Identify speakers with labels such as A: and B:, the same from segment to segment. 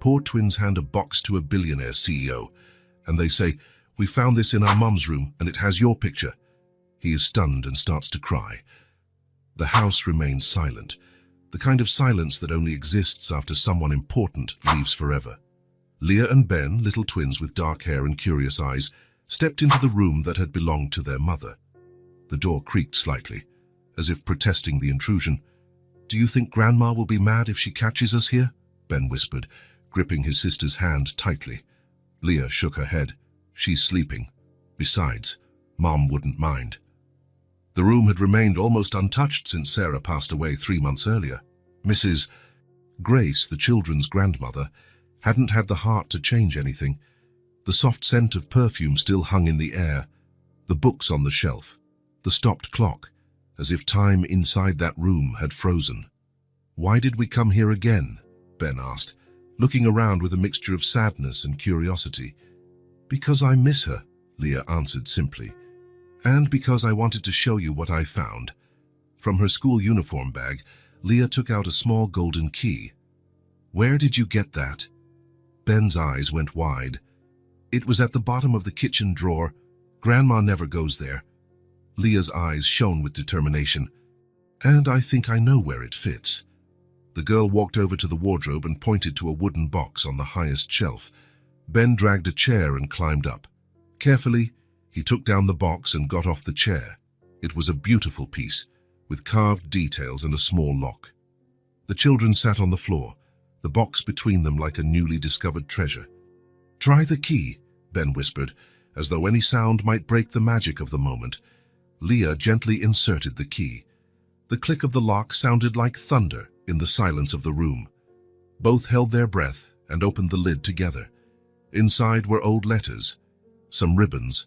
A: Poor twins hand a box to a billionaire CEO, and they say, "We found this in our mum's room, and it has your picture." He is stunned and starts to cry. The house remains silent, the kind of silence that only exists after someone important leaves forever. Leah and Ben, little twins with dark hair and curious eyes, stepped into the room that had belonged to their mother. The door creaked slightly, as if protesting the intrusion. "Do you think Grandma will be mad if she catches us here?" Ben whispered, gripping his sister's hand tightly. Leah shook her head. "She's sleeping. Besides, Mom wouldn't mind." The room had remained almost untouched since Sarah passed away 3 months earlier. Mrs. Grace, the children's grandmother, hadn't had the heart to change anything. The soft scent of perfume still hung in the air, the books on the shelf, the stopped clock, as if time inside that room had frozen. "Why did we come here again?" Ben asked, looking around with a mixture of sadness and curiosity. "Because I miss her," Leah answered simply. "And because I wanted to show you what I found." From her school uniform bag, Leah took out a small golden key. "Where did you get that?" Ben's eyes went wide. "It was at the bottom of the kitchen drawer. Grandma never goes there." Leah's eyes shone with determination. "And I think I know where it fits." The girl walked over to the wardrobe and pointed to a wooden box on the highest shelf. Ben dragged a chair and climbed up. Carefully, he took down the box and got off the chair. It was a beautiful piece, with carved details and a small lock. The children sat on the floor, the box between them like a newly discovered treasure. "Try the key," Ben whispered, as though any sound might break the magic of the moment. Leah gently inserted the key. The click of the lock sounded like thunder in the silence of the room. Both held their breath and opened the lid together. Inside were old letters, some ribbons,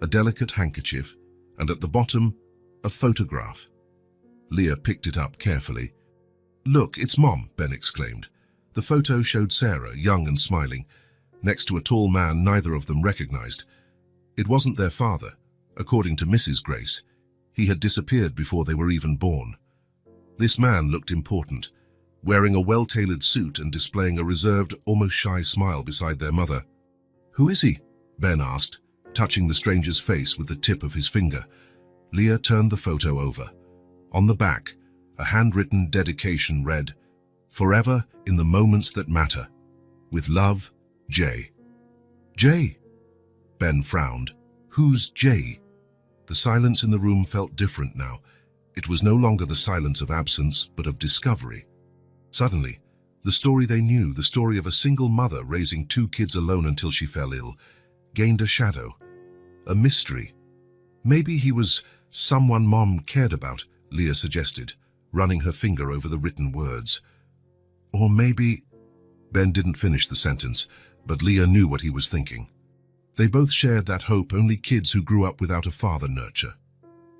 A: a delicate handkerchief, and at the bottom, a photograph. Leah picked it up carefully. "Look, it's Mom," Ben exclaimed. The photo showed Sarah, young and smiling, next to a tall man neither of them recognized. It wasn't their father. According to Mrs. Grace, he had disappeared before they were even born. This man looked important, wearing a well-tailored suit and displaying a reserved, almost shy smile beside their mother. "Who is he?" Ben asked, touching the stranger's face with the tip of his finger. Leah turned the photo over. On the back, a handwritten dedication read, "Forever in the moments that matter. With love, Jay." "Jay?" Ben frowned. "Who's Jay?" The silence in the room felt different now. It was no longer the silence of absence, but of discovery. Suddenly, the story they knew, the story of a single mother raising 2 kids alone until she fell ill, gained a shadow, a mystery. "Maybe he was someone Mom cared about," Leah suggested, running her finger over the written words. "Or maybe—" Ben didn't finish the sentence, but Leah knew what he was thinking. They both shared that hope only kids who grew up without a father nurture.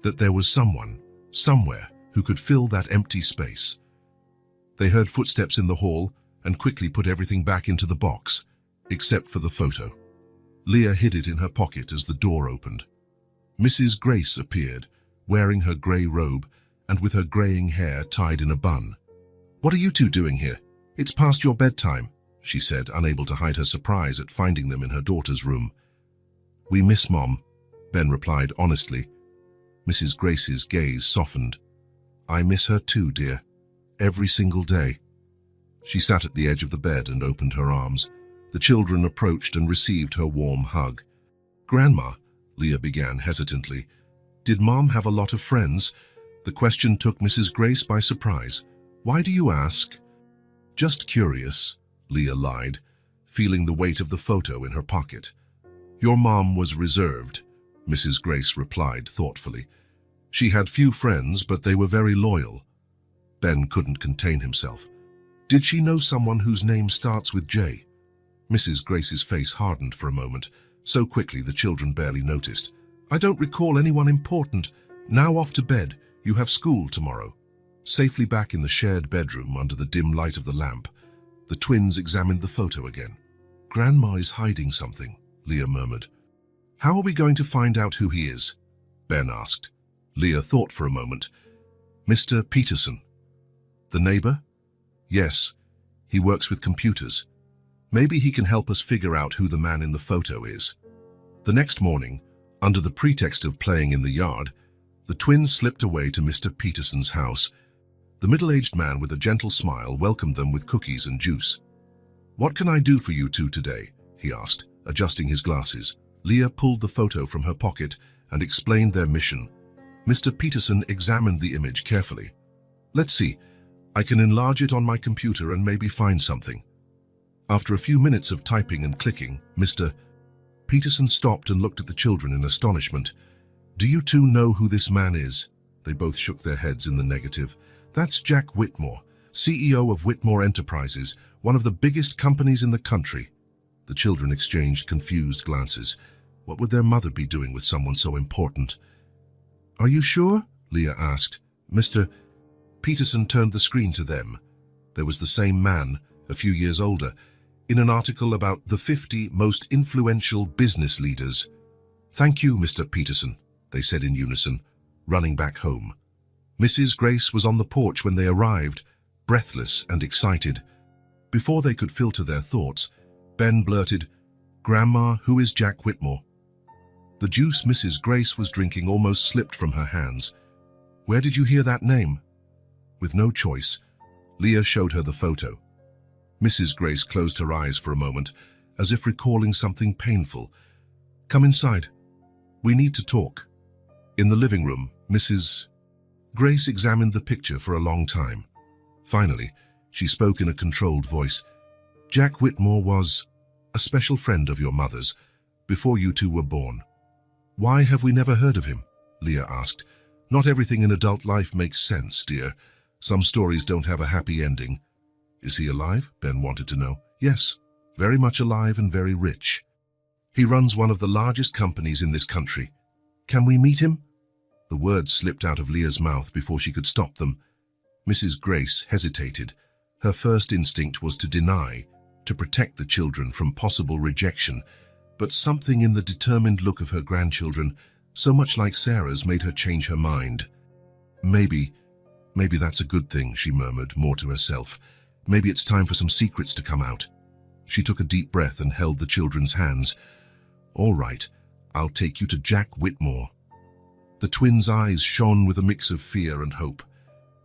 A: That there was someone, somewhere, who could fill that empty space. They heard footsteps in the hall and quickly put everything back into the box, except for the photo. Leah hid it in her pocket as the door opened. Mrs. Grace appeared, wearing her grey robe and with her greying hair tied in a bun. "What are you two doing here? It's past your bedtime," she said, unable to hide her surprise at finding them in her daughter's room. "We miss Mom," Ben replied honestly. Mrs. Grace's gaze softened. "I miss her too, dear. Every single day." She sat at the edge of the bed and opened her arms. The children approached and received her warm hug. "Grandma," Leah began hesitantly, "did Mom have a lot of friends?" The question took Mrs. Grace by surprise. "Why do you ask?" "Just curious," Leah lied, feeling the weight of the photo in her pocket. "Your mom was reserved," Mrs. Grace replied thoughtfully. "She had few friends, but they were very loyal." Ben couldn't contain himself. "Did she know someone whose name starts with J?" Mrs. Grace's face hardened for a moment, so quickly the children barely noticed. "I don't recall anyone important. Now off to bed. You have school tomorrow." Safely back in the shared bedroom under the dim light of the lamp, the twins examined the photo again. "Grandma is hiding something," Leah murmured. "How are we going to find out who he is?" Ben asked. Leah thought for a moment. "Mr. Peterson." "The neighbor?" "Yes. He works with computers. Maybe he can help us figure out who the man in the photo is. The next morning, under the pretext of playing in the yard, the twins slipped away to Mr. Peterson's house. The middle-aged man with a gentle smile welcomed them with cookies and juice. "What can I do for you two today?" he asked, adjusting his glasses. Leah pulled the photo from her pocket and explained their mission. Mr. Peterson examined the image carefully. "Let's see. I can enlarge it on my computer and maybe find something." After a few minutes of typing and clicking, Mr. Peterson stopped and looked at the children in astonishment. "Do you two know who this man is?" They both shook their heads in the negative. "That's Jack Whitmore, CEO of Whitmore Enterprises, one of the biggest companies in the country." The children exchanged confused glances. What would their mother be doing with someone so important? "Are you sure?" Leah asked. Mr. Peterson turned the screen to them. There was the same man, a few years older, in an article about the 50 most influential business leaders. "Thank you, Mr. Peterson," they said in unison, running back home. Mrs. Grace was on the porch when they arrived, breathless and excited. Before they could filter their thoughts, Ben blurted, "Grandma, who is Jack Whitmore?" The juice Mrs. Grace was drinking almost slipped from her hands. "Where did you hear that name?" With no choice, Leah showed her the photo. Mrs. Grace closed her eyes for a moment, as if recalling something painful. "Come inside. We need to talk." In the living room, Mrs. Grace examined the picture for a long time. Finally, she spoke in a controlled voice. "Jack Whitmore was a special friend of your mother's before you two were born." "Why have we never heard of him?" Leah asked. "Not everything in adult life makes sense, dear. Some stories don't have a happy ending." "Is he alive?" Ben wanted to know. "Yes, very much alive and very rich. He runs one of the largest companies in this country. Can we meet him?" The words slipped out of Leah's mouth before she could stop them. Mrs. Grace hesitated. Her first instinct was to deny, to protect the children from possible rejection, but something in the determined look of her grandchildren, so much like Sarah's, made her change her mind. Maybe that's a good thing," she murmured, more to herself. "Maybe it's time for some secrets to come out." She took a deep breath and held the children's hands. "All right, I'll take you to Jack Whitmore." The twins' eyes shone with a mix of fear and hope.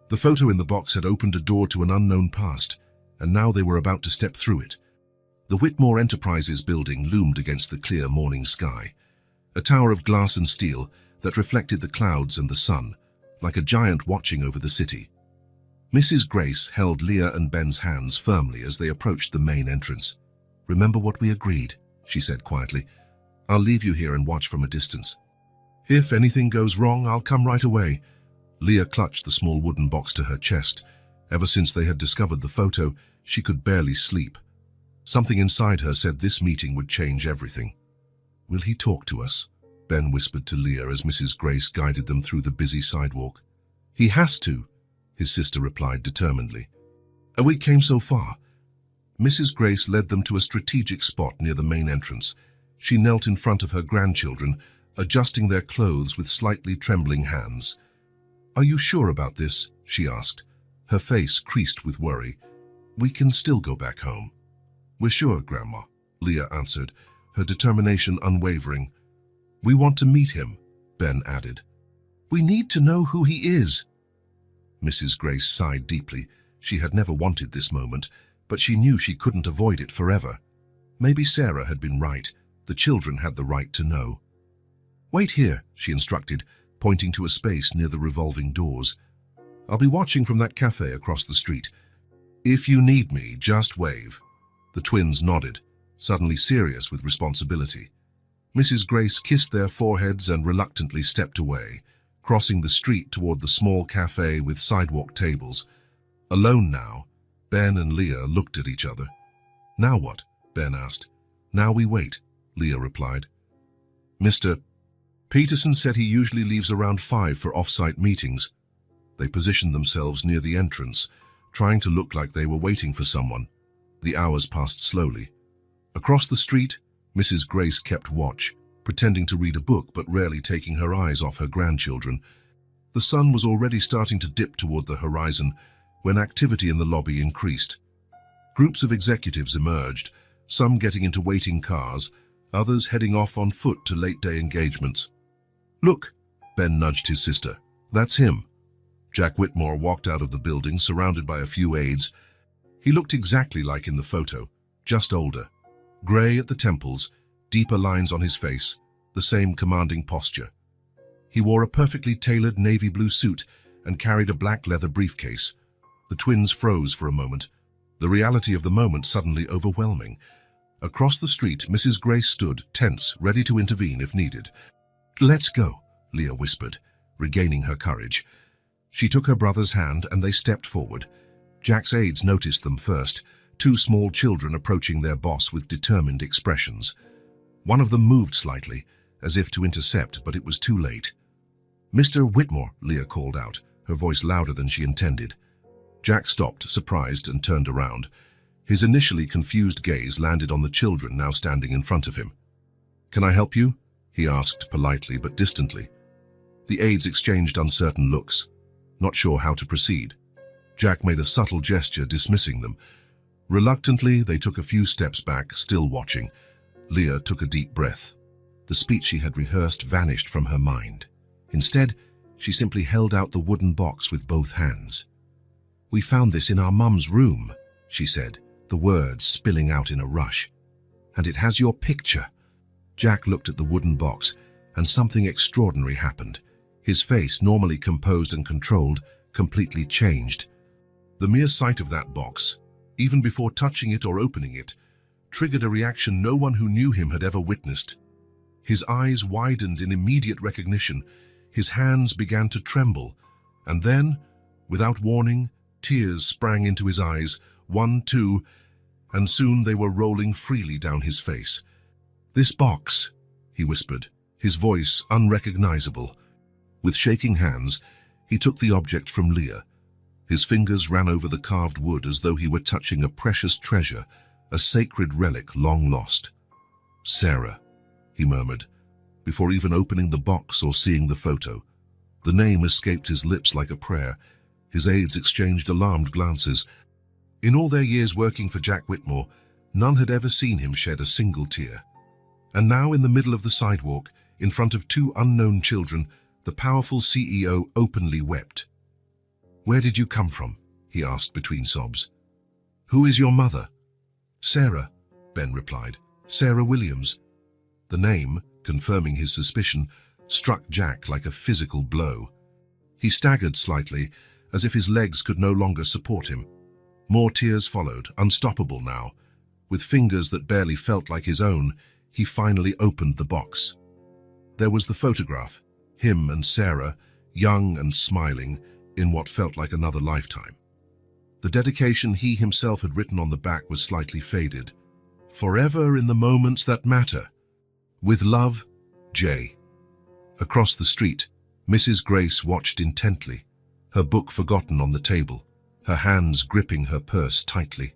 A: The photo in the box had opened a door to an unknown past, and now they were about to step through it. The Whitmore Enterprises building loomed against the clear morning sky, a tower of glass and steel that reflected the clouds and the sun, like a giant watching over the city. Mrs. Grace held Leah and Ben's hands firmly as they approached the main entrance. "Remember what we agreed," she said quietly. "I'll leave you here and watch from a distance. If anything goes wrong, I'll come right away." Leah clutched the small wooden box to her chest. Ever since they had discovered the photo, she could barely sleep. Something inside her said this meeting would change everything. "Will he talk to us?" Ben whispered to Leah as Mrs. Grace guided them through the busy sidewalk. "He has to," his sister replied determinedly. "And we came so far." Mrs. Grace led them to a strategic spot near the main entrance. She knelt in front of her grandchildren, adjusting their clothes with slightly trembling hands. "Are you sure about this?" she asked, her face creased with worry. "We can still go back home." "We're sure, Grandma," Leah answered, her determination unwavering. "We want to meet him," Ben added. "We need to know who he is." Mrs. Grace sighed deeply. She had never wanted this moment, but she knew she couldn't avoid it forever. Maybe Sarah had been right. The children had the right to know. "Wait here," she instructed, pointing to a space near the revolving doors. "I'll be watching from that cafe across the street. If you need me, just wave." The twins nodded, suddenly serious with responsibility. Mrs. Grace kissed their foreheads and reluctantly stepped away, crossing the street toward the small cafe with sidewalk tables. Alone now, Ben and Leah looked at each other. "Now what?" Ben asked. "Now we wait," Leah replied. "Mr. Peterson said he usually leaves around 5 for off-site meetings." They positioned themselves near the entrance, trying to look like they were waiting for someone. The hours passed slowly. Across the street, Mrs. Grace kept watch, pretending to read a book but rarely taking her eyes off her grandchildren. The sun was already starting to dip toward the horizon when activity in the lobby increased. Groups of executives emerged, some getting into waiting cars, others heading off on foot to late-day engagements. "Look," Ben nudged his sister. "That's him." Jack Whitmore walked out of the building, surrounded by a few aides. He looked exactly like in the photo, just older. Grey at the temples, deeper lines on his face, the same commanding posture. He wore a perfectly tailored navy blue suit and carried a black leather briefcase. The twins froze for a moment, the reality of the moment suddenly overwhelming. Across the street, Mrs. Grace stood, tense, ready to intervene if needed. "Let's go," Leah whispered, regaining her courage. She took her brother's hand and they stepped forward. Jack's aides noticed them first, two small children approaching their boss with determined expressions. One of them moved slightly, as if to intercept, but it was too late. "Mr. Whitmore," Leah called out, her voice louder than she intended. Jack stopped, surprised, and turned around. His initially confused gaze landed on the children now standing in front of him. "Can I help you?" he asked politely but distantly. The aides exchanged uncertain looks, not sure how to proceed. Jack made a subtle gesture dismissing them. Reluctantly, they took a few steps back, still watching. Leah took a deep breath. The speech she had rehearsed vanished from her mind. Instead, she simply held out the wooden box with both hands. "We found this in our mum's room," she said, the words spilling out in a rush. "And it has your picture." Jack looked at the wooden box, and something extraordinary happened. His face, normally composed and controlled, completely changed. The mere sight of that box, even before touching it or opening it, triggered a reaction no one who knew him had ever witnessed. His eyes widened in immediate recognition, his hands began to tremble, and then, without warning, tears sprang into his eyes, 1, 2, and soon they were rolling freely down his face. "This box," he whispered, his voice unrecognizable. With shaking hands, he took the object from Leah. His fingers ran over the carved wood as though he were touching a precious treasure, a sacred relic long lost. "Sarah," he murmured, before even opening the box or seeing the photo. The name escaped his lips like a prayer. His aides exchanged alarmed glances. In all their years working for Jack Whitmore, none had ever seen him shed a single tear. And now, in the middle of the sidewalk, in front of two unknown children, the powerful CEO openly wept. "Where did you come from?" he asked between sobs. "Who is your mother?" "Sarah," Ben replied. "Sarah Williams." The name, confirming his suspicion, struck Jack like a physical blow. He staggered slightly, as if his legs could no longer support him. More tears followed, unstoppable now. With fingers that barely felt like his own, he finally opened the box. There was the photograph, him and Sarah, young and smiling, in what felt like another lifetime. The dedication he himself had written on the back was slightly faded. "Forever in the moments that matter. With love, Jay." Across the street, Mrs. Grace watched intently, her book forgotten on the table, her hands gripping her purse tightly.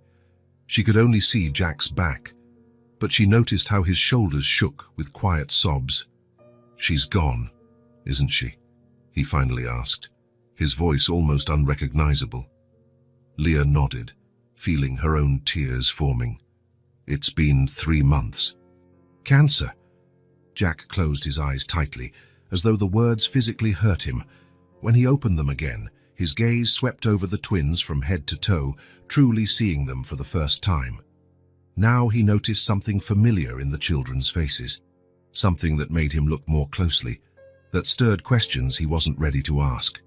A: She could only see Jack's back, but she noticed how his shoulders shook with quiet sobs. "She's gone, isn't she?" he finally asked, his voice almost unrecognizable. Leah nodded, feeling her own tears forming. "It's been 3 months. Cancer." Jack closed his eyes tightly, as though the words physically hurt him. When he opened them again, his gaze swept over the twins from head to toe, truly seeing them for the first time. Now he noticed something familiar in the children's faces, something that made him look more closely, that stirred questions he wasn't ready to ask.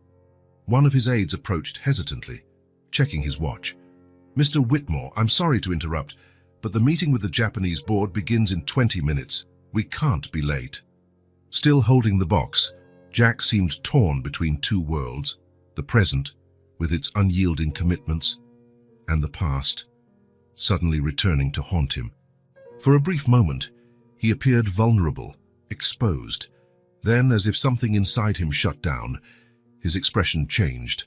A: One of his aides approached hesitantly, checking his watch. "Mr. Whitmore, I'm sorry to interrupt, but the meeting with the Japanese board begins in 20 minutes. We can't be late." Still holding the box, Jack seemed torn between two worlds, the present, with its unyielding commitments, and the past, suddenly returning to haunt him. For a brief moment, he appeared vulnerable, exposed. Then, as if something inside him shut down, his expression changed.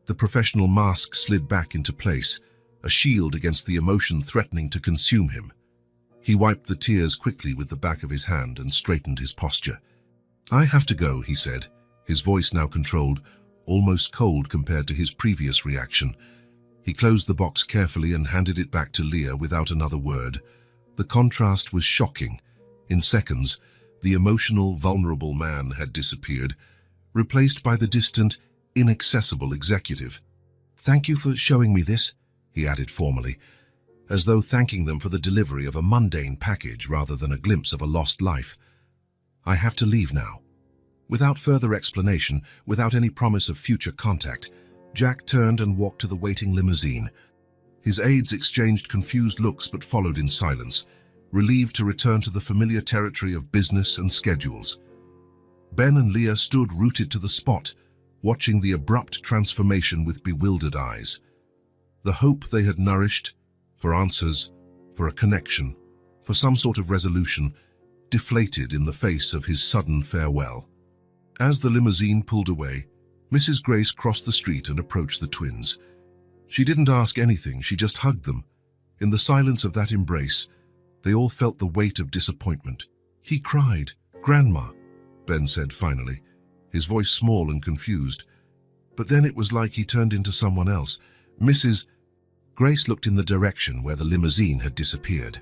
A: The professional mask slid back into place, a shield against the emotion threatening to consume him. He wiped the tears quickly with the back of his hand and straightened his posture. "I have to go," he said, his voice now controlled, almost cold compared to his previous reaction. He closed the box carefully and handed it back to Leah without another word. The contrast was shocking. In seconds, the emotional, vulnerable man had disappeared, replaced by the distant, inaccessible executive. "Thank you for showing me this," he added formally, as though thanking them for the delivery of a mundane package rather than a glimpse of a lost life. "I have to leave now." Without further explanation, without any promise of future contact, Jack turned and walked to the waiting limousine. His aides exchanged confused looks but followed in silence, relieved to return to the familiar territory of business and schedules. Ben and Leah stood rooted to the spot, watching the abrupt transformation with bewildered eyes. The hope they had nourished, for answers, for a connection, for some sort of resolution, deflated in the face of his sudden farewell. As the limousine pulled away, Mrs. Grace crossed the street and approached the twins. She didn't ask anything, she just hugged them. In the silence of that embrace, they all felt the weight of disappointment. "He cried, Grandma," Ben said finally, his voice small and confused. But then it was like he turned into someone else. Mrs. Grace looked in the direction where the limousine had disappeared.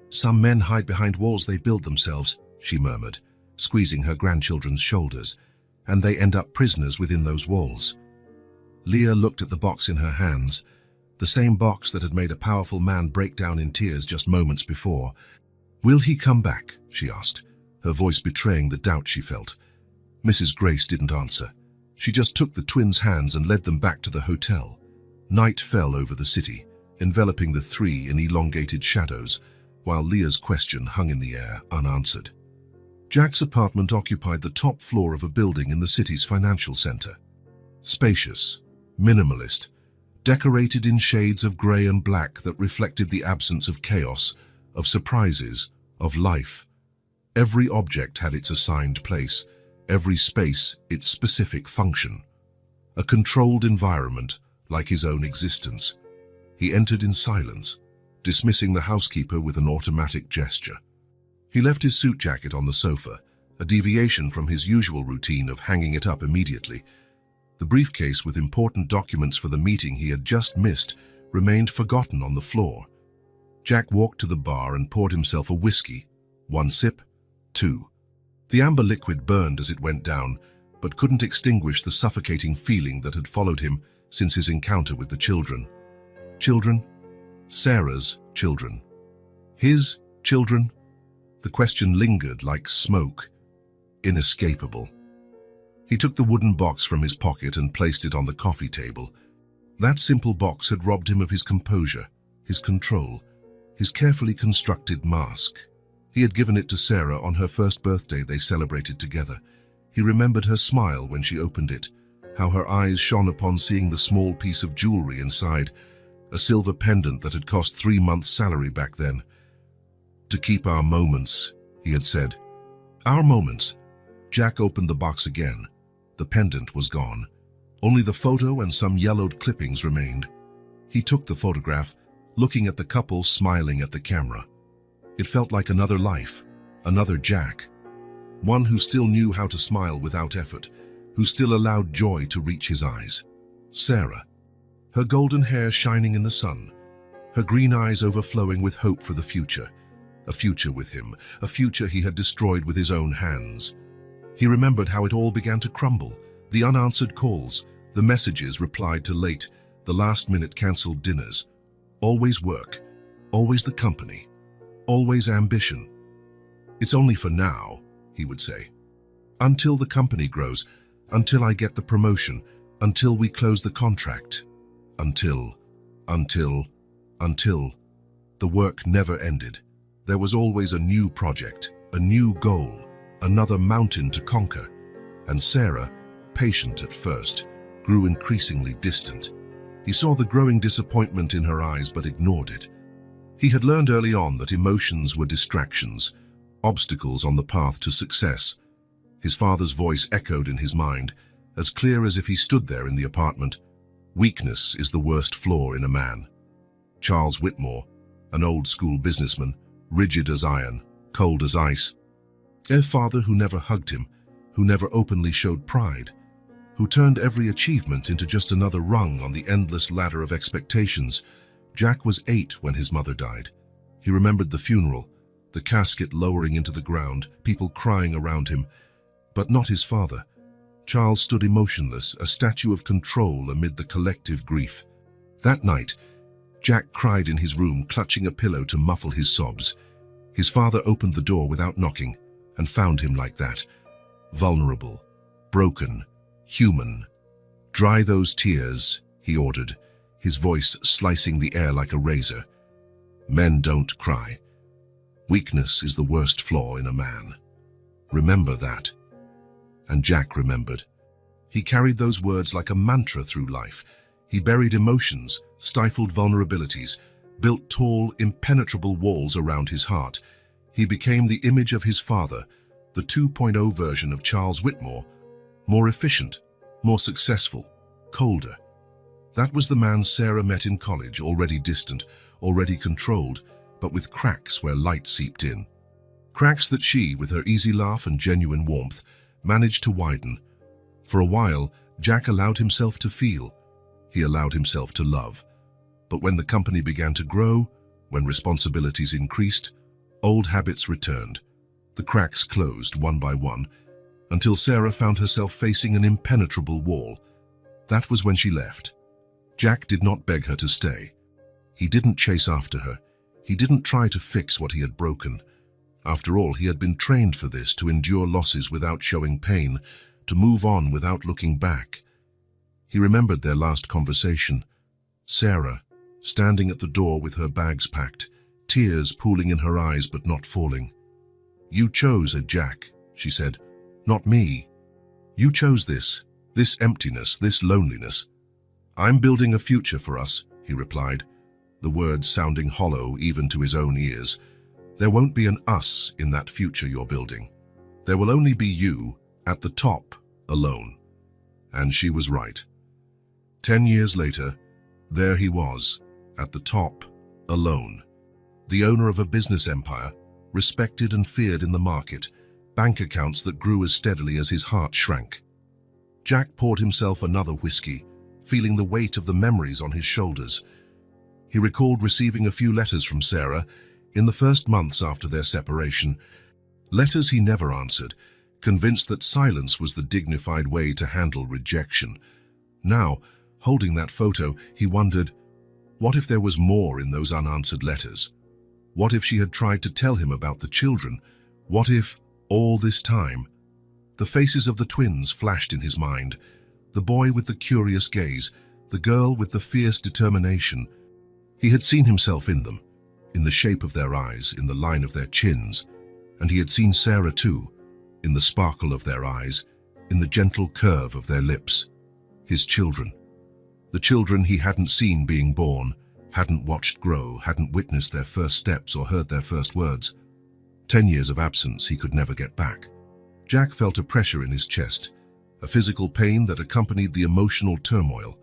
A: "Some men hide behind walls they build themselves," she murmured, squeezing her grandchildren's shoulders, "and they end up prisoners within those walls." Leah looked at the box in her hands, the same box that had made a powerful man break down in tears just moments before. "Will he come back?" she asked, her voice betraying the doubt she felt. Mrs. Grace didn't answer. She just took the twins' hands and led them back to the hotel. Night fell over the city, enveloping the three in elongated shadows, while Leah's question hung in the air, unanswered. Jack's apartment occupied the top floor of a building in the city's financial center. Spacious, minimalist, decorated in shades of grey and black that reflected the absence of chaos, of surprises, of life. Every object had its assigned place, every space its specific function. A controlled environment, like his own existence. He entered in silence, dismissing the housekeeper with an automatic gesture. He left his suit jacket on the sofa, a deviation from his usual routine of hanging it up immediately. The briefcase with important documents for the meeting he had just missed remained forgotten on the floor. Jack walked to the bar and poured himself a whiskey. One sip, two. The amber liquid burned as it went down, but couldn't extinguish the suffocating feeling that had followed him since his encounter with the children. Children? Sarah's children. His children? The question lingered like smoke, inescapable. He took the wooden box from his pocket and placed it on the coffee table. That simple box had robbed him of his composure, his control, his carefully constructed mask. He had given it to Sarah on her first birthday they celebrated together. He remembered her smile when she opened it, how her eyes shone upon seeing the small piece of jewelry inside, a silver pendant that had cost 3 months' salary back then. "To keep our moments," he had said. Our moments. Jack opened the box again. The pendant was gone. Only the photo and some yellowed clippings remained. He took the photograph, looking at the couple smiling at the camera. It felt like another life, another Jack. One who still knew how to smile without effort, who still allowed joy to reach his eyes. Sarah. Her golden hair shining in the sun, her green eyes overflowing with hope for the future. A future with him, a future he had destroyed with his own hands. He remembered how it all began to crumble, the unanswered calls, the messages replied to late, the last-minute cancelled dinners. Always work, always the company, always ambition. "It's only for now," he would say. "Until the company grows, until I get the promotion, until we close the contract. Until. The work never ended. There was always a new project, a new goal, another mountain to conquer. And Sarah, patient at first, grew increasingly distant. He saw the growing disappointment in her eyes but ignored it. He had learned early on that emotions were distractions, obstacles on the path to success. His father's voice echoed in his mind, as clear as if he stood there in the apartment. Weakness is the worst flaw in a man. Charles Whitmore, an old-school businessman, rigid as iron, cold as ice. A father who never hugged him, who never openly showed pride, who turned every achievement into just another rung on the endless ladder of expectations. Jack was 8 when his mother died. He remembered the funeral, the casket lowering into the ground, people crying around him, but not his father. Charles stood emotionless, a statue of control amid the collective grief. That night, Jack cried in his room, clutching a pillow to muffle his sobs. His father opened the door without knocking and found him like that, vulnerable, broken, human. "Dry those tears," he ordered, his voice slicing the air like a razor. "Men don't cry. Weakness is the worst flaw in a man. Remember that." And Jack remembered. He carried those words like a mantra through life. He buried emotions, stifled vulnerabilities, built tall, impenetrable walls around his heart. He became the image of his father, the 2.0 version of Charles Whitmore, more efficient, more successful, colder. That was the man Sarah met in college, already distant, already controlled, but with cracks where light seeped in. Cracks that she, with her easy laugh and genuine warmth, managed to widen. For a while, Jack allowed himself to feel. He allowed himself to love. But when the company began to grow, when responsibilities increased, old habits returned. The cracks closed one by one, until Sarah found herself facing an impenetrable wall. That was when she left. Jack did not beg her to stay. He didn't chase after her. He didn't try to fix what he had broken. After all, he had been trained for this, to endure losses without showing pain, to move on without looking back. He remembered their last conversation. Sarah, standing at the door with her bags packed, tears pooling in her eyes but not falling. "You chose a Jack," she said, "not me. You chose this emptiness, this loneliness." "I'm building a future for us," he replied, the words sounding hollow even to his own ears. "There won't be an us in that future you're building. There will only be you, at the top, alone." And she was right. 10 years later, there he was, at the top, alone. The owner of a business empire, respected and feared in the market, bank accounts that grew as steadily as his heart shrank. Jack poured himself another whiskey, feeling the weight of the memories on his shoulders. He recalled receiving a few letters from Sarah in the first months after their separation. Letters he never answered, convinced that silence was the dignified way to handle rejection. Now, holding that photo, he wondered, what if there was more in those unanswered letters? What if she had tried to tell him about the children? What if, all this time? The faces of the twins flashed in his mind. The boy with the curious gaze, the girl with the fierce determination. He had seen himself in them, in the shape of their eyes, in the line of their chins. And he had seen Sarah too, in the sparkle of their eyes, in the gentle curve of their lips. His children. The children he hadn't seen being born, hadn't watched grow, hadn't witnessed their first steps or heard their first words. 10 years of absence he could never get back. Jack felt a pressure in his chest, a physical pain that accompanied the emotional turmoil.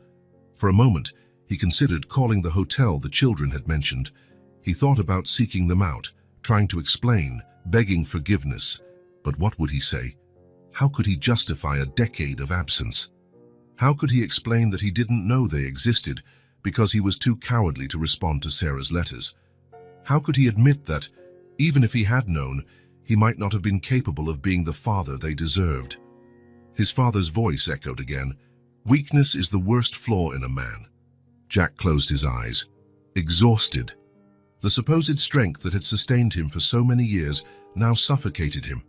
A: For a moment, he considered calling the hotel the children had mentioned. He thought about seeking them out, trying to explain, begging forgiveness. But what would he say? How could he justify a decade of absence? How could he explain that he didn't know they existed because he was too cowardly to respond to Sarah's letters? How could he admit that, even if he had known, he might not have been capable of being the father they deserved? His father's voice echoed again. "Weakness is the worst flaw in a man." Jack closed his eyes, exhausted. The supposed strength that had sustained him for so many years now suffocated him.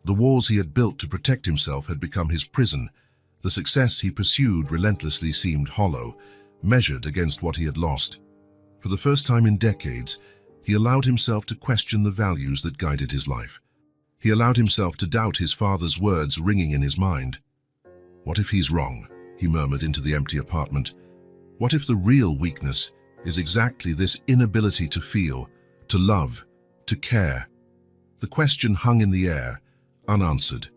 A: The walls he had built to protect himself had become his prison. The success he pursued relentlessly seemed hollow, measured against what he had lost. For the first time in decades, he allowed himself to question the values that guided his life. He allowed himself to doubt his father's words ringing in his mind. "What if he's wrong?" he murmured into the empty apartment. "What if the real weakness is exactly this inability to feel, to love, to care?" The question hung in the air, unanswered.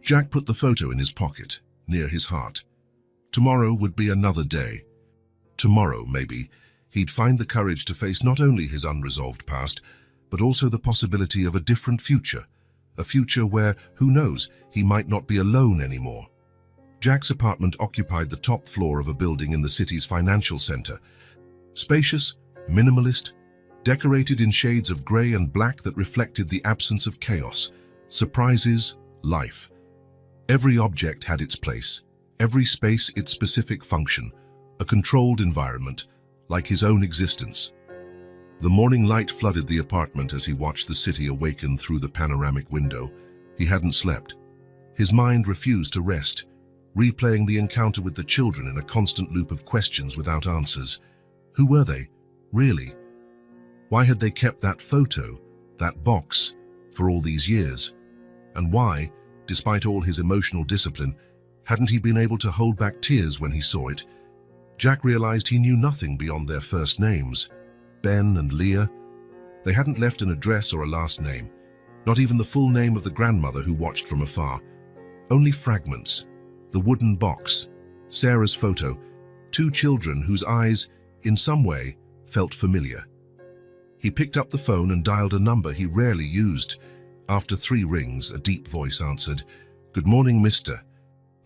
A: Jack put the photo in his pocket, near his heart. Tomorrow would be another day. Tomorrow, maybe, he'd find the courage to face not only his unresolved past, but also the possibility of a different future, a future where, who knows, he might not be alone anymore. Jack's apartment occupied the top floor of a building in the city's financial center. Spacious, minimalist, decorated in shades of grey and black that reflected the absence of chaos, surprises, life. Every object had its place, every space its specific function, a controlled environment, like his own existence. The morning light flooded the apartment as he watched the city awaken through the panoramic window. He hadn't slept. His mind refused to rest, replaying the encounter with the children in a constant loop of questions without answers. Who were they, really? Why had they kept that photo, that box, for all these years? And why, despite all his emotional discipline, hadn't he been able to hold back tears when he saw it? Jack realized he knew nothing beyond their first names. Ben and Leah. They hadn't left an address or a last name, not even the full name of the grandmother who watched from afar. Only fragments, the wooden box, Sarah's photo, two children whose eyes, in some way, felt familiar. He picked up the phone and dialed a number he rarely used. After 3 rings, a deep voice answered. "Good morning, Mr.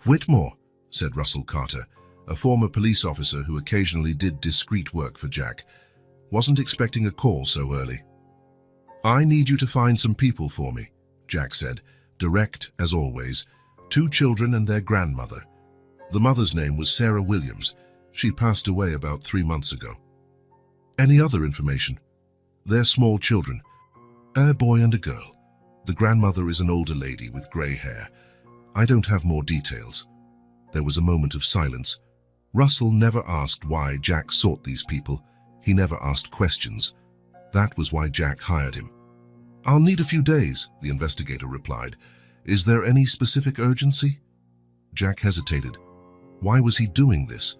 A: Whitmore," said Russell Carter, a former police officer who occasionally did discreet work for Jack. "Wasn't expecting a call so early." "I need you to find some people for me," Jack said, direct as always. 2 children and their grandmother. The mother's name was Sarah Williams. She passed away about 3 months ago. "Any other information?" "They're small children. A boy and a girl. The grandmother is an older lady with grey hair. I don't have more details." There was a moment of silence. Russell never asked why Jack sought these people. He never asked questions. That was why Jack hired him. "I'll need a few days," the investigator replied. "Is there any specific urgency?" Jack hesitated. Why was he doing this?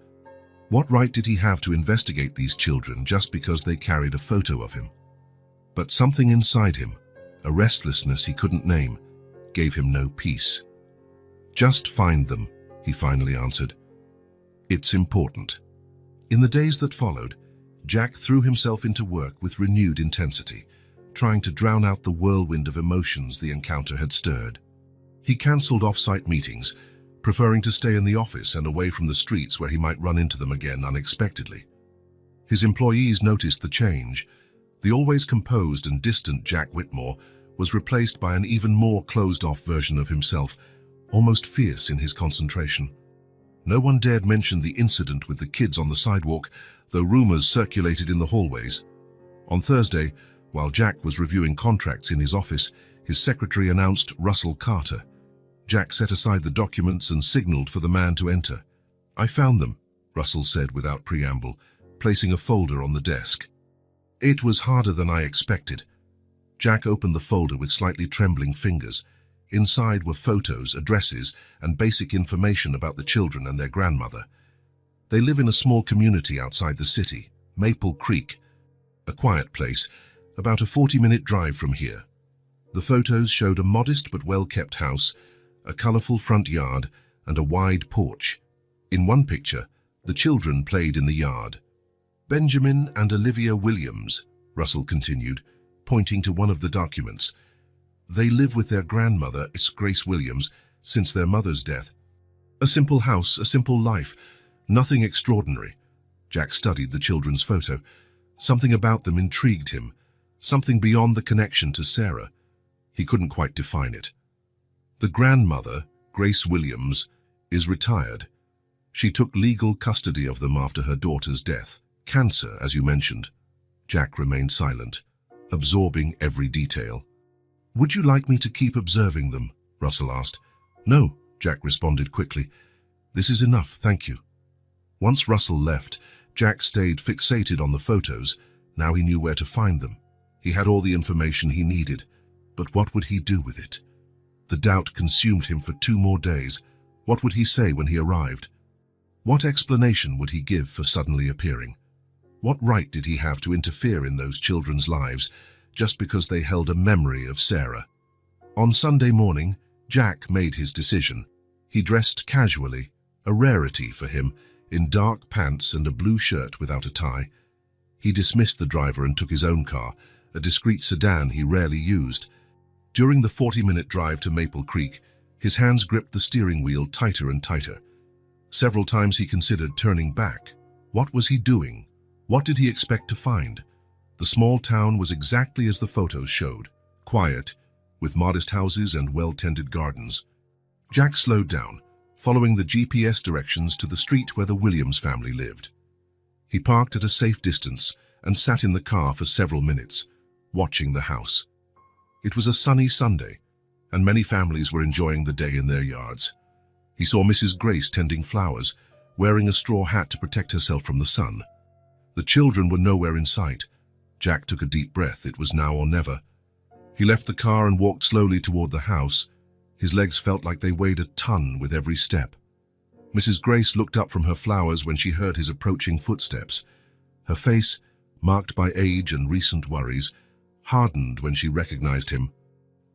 A: What right did he have to investigate these children just because they carried a photo of him? But something inside him, a restlessness he couldn't name, gave him no peace. "Just find them," he finally answered. "It's important." In the days that followed, Jack threw himself into work with renewed intensity, trying to drown out the whirlwind of emotions the encounter had stirred. He cancelled off-site meetings, preferring to stay in the office and away from the streets where he might run into them again unexpectedly. His employees noticed the change. The always composed and distant Jack Whitmore was replaced by an even more closed-off version of himself, almost fierce in his concentration. No one dared mention the incident with the kids on the sidewalk, though rumors circulated in the hallways. On Thursday, while Jack was reviewing contracts in his office, his secretary announced Russell Carter. Jack set aside the documents and signaled for the man to enter. "I found them," Russell said without preamble, placing a folder on the desk. It was harder than I expected. Jack opened the folder with slightly trembling fingers. Inside were photos, addresses, and basic information about the children and their grandmother. They live in a small community outside the city, Maple Creek, a quiet place, about a 40-minute drive from here. The photos showed a modest but well-kept house, a colorful front yard, and a wide porch. In one picture, the children played in the yard. "Benjamin and Olivia Williams," Russell continued, pointing to one of the documents. "They live with their grandmother, Grace Williams, since their mother's death. A simple house, a simple life, nothing extraordinary." Jack studied the children's photo. Something about them intrigued him, something beyond the connection to Sarah. He couldn't quite define it. "The grandmother, Grace Williams, is retired. She took legal custody of them after her daughter's death. Cancer, as you mentioned." Jack remained silent, absorbing every detail. "Would you like me to keep observing them?" Russell asked. "No," Jack responded quickly. "This is enough, thank you." Once Russell left, Jack stayed fixated on the photos. Now he knew where to find them. He had all the information he needed. But what would he do with it? The doubt consumed him for 2 more days. What would he say when he arrived? What explanation would he give for suddenly appearing? What right did he have to interfere in those children's lives just because they held a memory of Sarah? On Sunday morning, Jack made his decision. He dressed casually, a rarity for him, in dark pants and a blue shirt without a tie. He dismissed the driver and took his own car, a discreet sedan he rarely used. During the 40-minute drive to Maple Creek, his hands gripped the steering wheel tighter and tighter. Several times he considered turning back. What was he doing? What did he expect to find? The small town was exactly as the photos showed, quiet, with modest houses and well-tended gardens. Jack slowed down, following the GPS directions to the street where the Williams family lived. He parked at a safe distance and sat in the car for several minutes, watching the house. It was a sunny Sunday, and many families were enjoying the day in their yards. He saw Mrs. Grace tending flowers, wearing a straw hat to protect herself from the sun. The children were nowhere in sight. Jack took a deep breath. It was now or never. He left the car and walked slowly toward the house. His legs felt like they weighed a ton with every step. Mrs. Grace looked up from her flowers when she heard his approaching footsteps. Her face, marked by age and recent worries, hardened when she recognized him.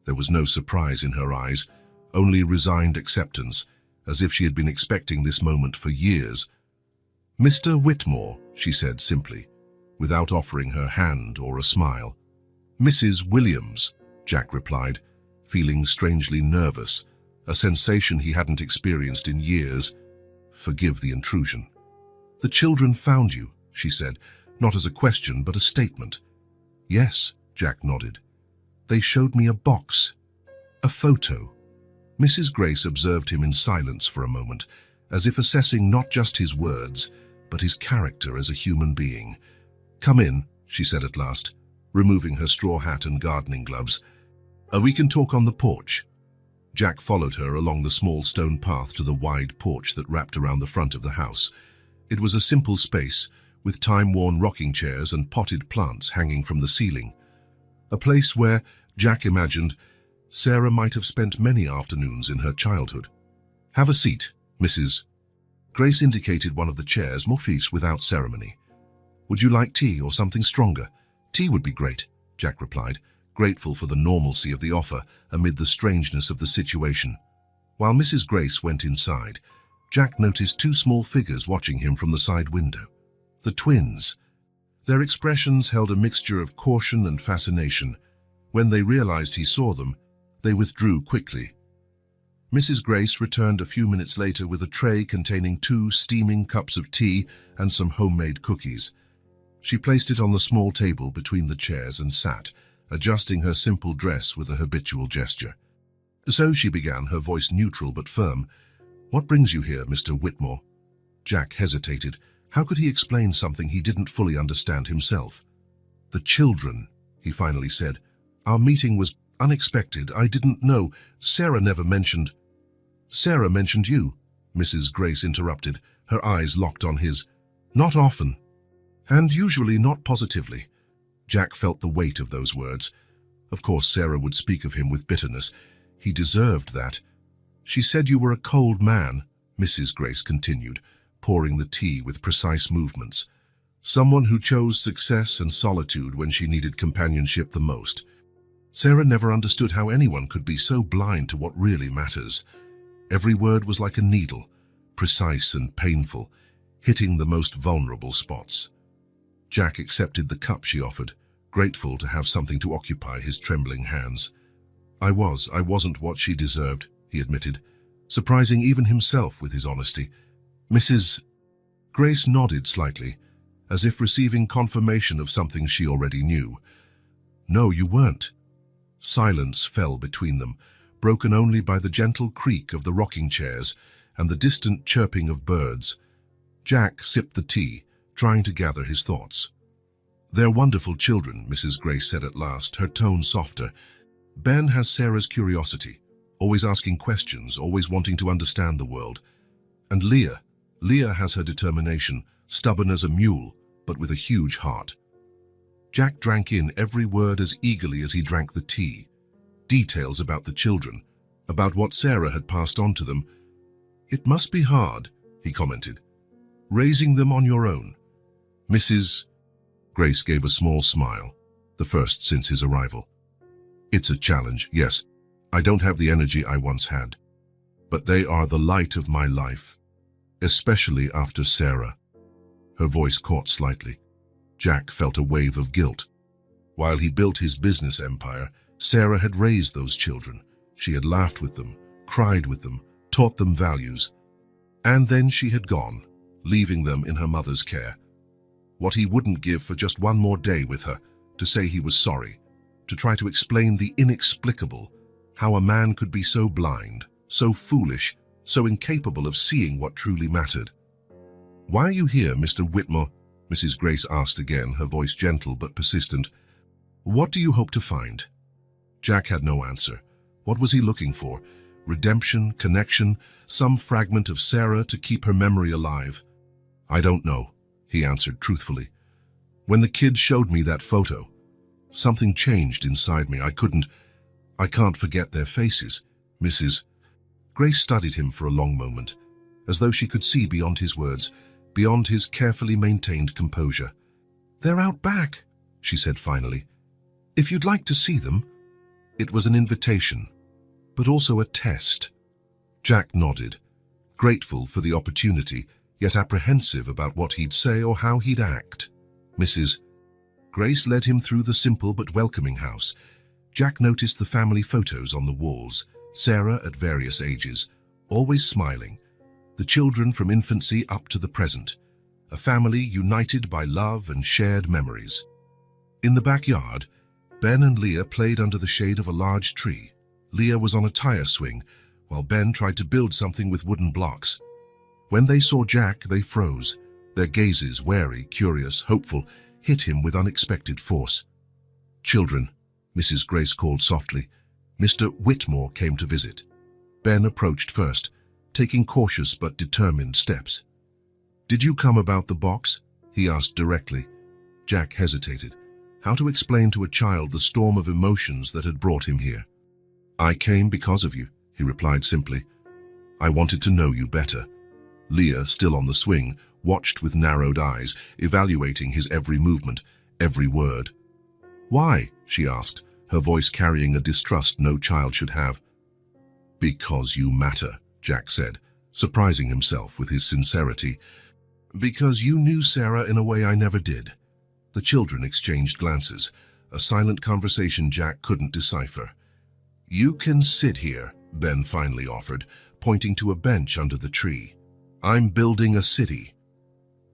A: There was no surprise in her eyes, only resigned acceptance, as if she had been expecting this moment for years. "Mr. Whitmore," she said simply, without offering her hand or a smile. "Mrs. Williams," Jack replied, feeling strangely nervous, a sensation he hadn't experienced in years. "Forgive the intrusion." "The children found you," she said, not as a question but a statement. "Yes," Jack nodded. "They showed me a box. A photo." Mrs. Grace observed him in silence for a moment, as if assessing not just his words, but his character as a human being. "Come in," she said at last, removing her straw hat and gardening gloves. "We can talk on the porch." Jack followed her along the small stone path to the wide porch that wrapped around the front of the house. It was a simple space, with time-worn rocking chairs and potted plants hanging from the ceiling. A place where, Jack imagined, Sarah might have spent many afternoons in her childhood. "Have a seat, Mrs." Grace indicated one of the chairs, mon fils, without ceremony. "Would you like tea or something stronger?" "Tea would be great," Jack replied, grateful for the normalcy of the offer amid the strangeness of the situation. While Mrs. Grace went inside, Jack noticed two small figures watching him from the side window. The twins. Their expressions held a mixture of caution and fascination. When they realized he saw them, they withdrew quickly. Mrs. Grace returned a few minutes later with a tray containing 2 steaming cups of tea and some homemade cookies. She placed it on the small table between the chairs and sat, adjusting her simple dress with a habitual gesture. "So," she began, her voice neutral but firm, "what brings you here, Mr. Whitmore?" Jack hesitated. How could he explain something he didn't fully understand himself? "The children," he finally said. "Our meeting was unexpected. I didn't know. Sarah never mentioned—" "Sarah mentioned you," Mrs. Grace interrupted, her eyes locked on his. "Not often. And usually not positively." Jack felt the weight of those words. Of course, Sarah would speak of him with bitterness. He deserved that. "She said you were a cold man," Mrs. Grace continued, pouring the tea with precise movements. "Someone who chose success and solitude when she needed companionship the most." Sarah never understood how anyone could be so blind to what really matters. Every word was like a needle, precise and painful, hitting the most vulnerable spots. Jack accepted the cup she offered, grateful to have something to occupy his trembling hands. I wasn't what she deserved," he admitted, surprising even himself with his honesty. "Mrs. Grace nodded slightly, as if receiving confirmation of something she already knew. "No, you weren't." Silence fell between them, broken only by the gentle creak of the rocking chairs and the distant chirping of birds. Jack sipped the tea, trying to gather his thoughts. "They're wonderful children," Mrs. Grace said at last, her tone softer. "Ben has Sarah's curiosity, always asking questions, always wanting to understand the world. And Leah has her determination, stubborn as a mule, but with a huge heart." Jack drank in every word as eagerly as he drank the tea. Details about the children, about what Sarah had passed on to them. "It must be hard," he commented, "raising them on your own." Mrs. Grace gave a small smile, the first since his arrival. "It's a challenge, yes. I don't have the energy I once had. But they are the light of my life, especially after Sarah." Her voice caught slightly. Jack felt a wave of guilt. While he built his business empire, Sarah had raised those children. She had laughed with them, cried with them, taught them values. And then she had gone, leaving them in her mother's care. What he wouldn't give for just one more day with her, to say he was sorry, to try to explain the inexplicable, how a man could be so blind, so foolish, so incapable of seeing what truly mattered. "Why are you here, Mr. Whitmore?" Mrs. Grace asked again, her voice gentle but persistent. "What do you hope to find?" Jack had no answer. What was he looking for? Redemption, connection, some fragment of Sarah to keep her memory alive? "I don't know," he answered truthfully. "When the kids showed me that photo, something changed inside me. I can't forget their faces." Mrs. Grace studied him for a long moment, as though she could see beyond his words, beyond his carefully maintained composure. "They're out back," she said finally. "If you'd like to see them." It was an invitation, but also a test. Jack nodded, grateful for the opportunity, yet apprehensive about what he'd say or how he'd act. Mrs. Grace led him through the simple but welcoming house. Jack noticed the family photos on the walls, Sarah at various ages, always smiling, the children from infancy up to the present, a family united by love and shared memories. In the backyard, Ben and Leah played under the shade of a large tree. Leah was on a tire swing, while Ben tried to build something with wooden blocks. When they saw Jack, they froze. Their gazes, wary, curious, hopeful, hit him with unexpected force. "Children," Mrs. Grace called softly. "Mr. Whitmore came to visit." Ben approached first, taking cautious but determined steps. "Did you come about the box?" he asked directly. Jack hesitated. How to explain to a child the storm of emotions that had brought him here? "I came because of you," he replied simply. "I wanted to know you better." Leah, still on the swing, watched with narrowed eyes, evaluating his every movement, every word. "Why?" she asked, her voice carrying a distrust no child should have. "Because you matter," Jack said, surprising himself with his sincerity. "Because you knew Sarah in a way I never did." The children exchanged glances, a silent conversation Jack couldn't decipher. "You can sit here," Ben finally offered, pointing to a bench under the tree. "I'm building a city."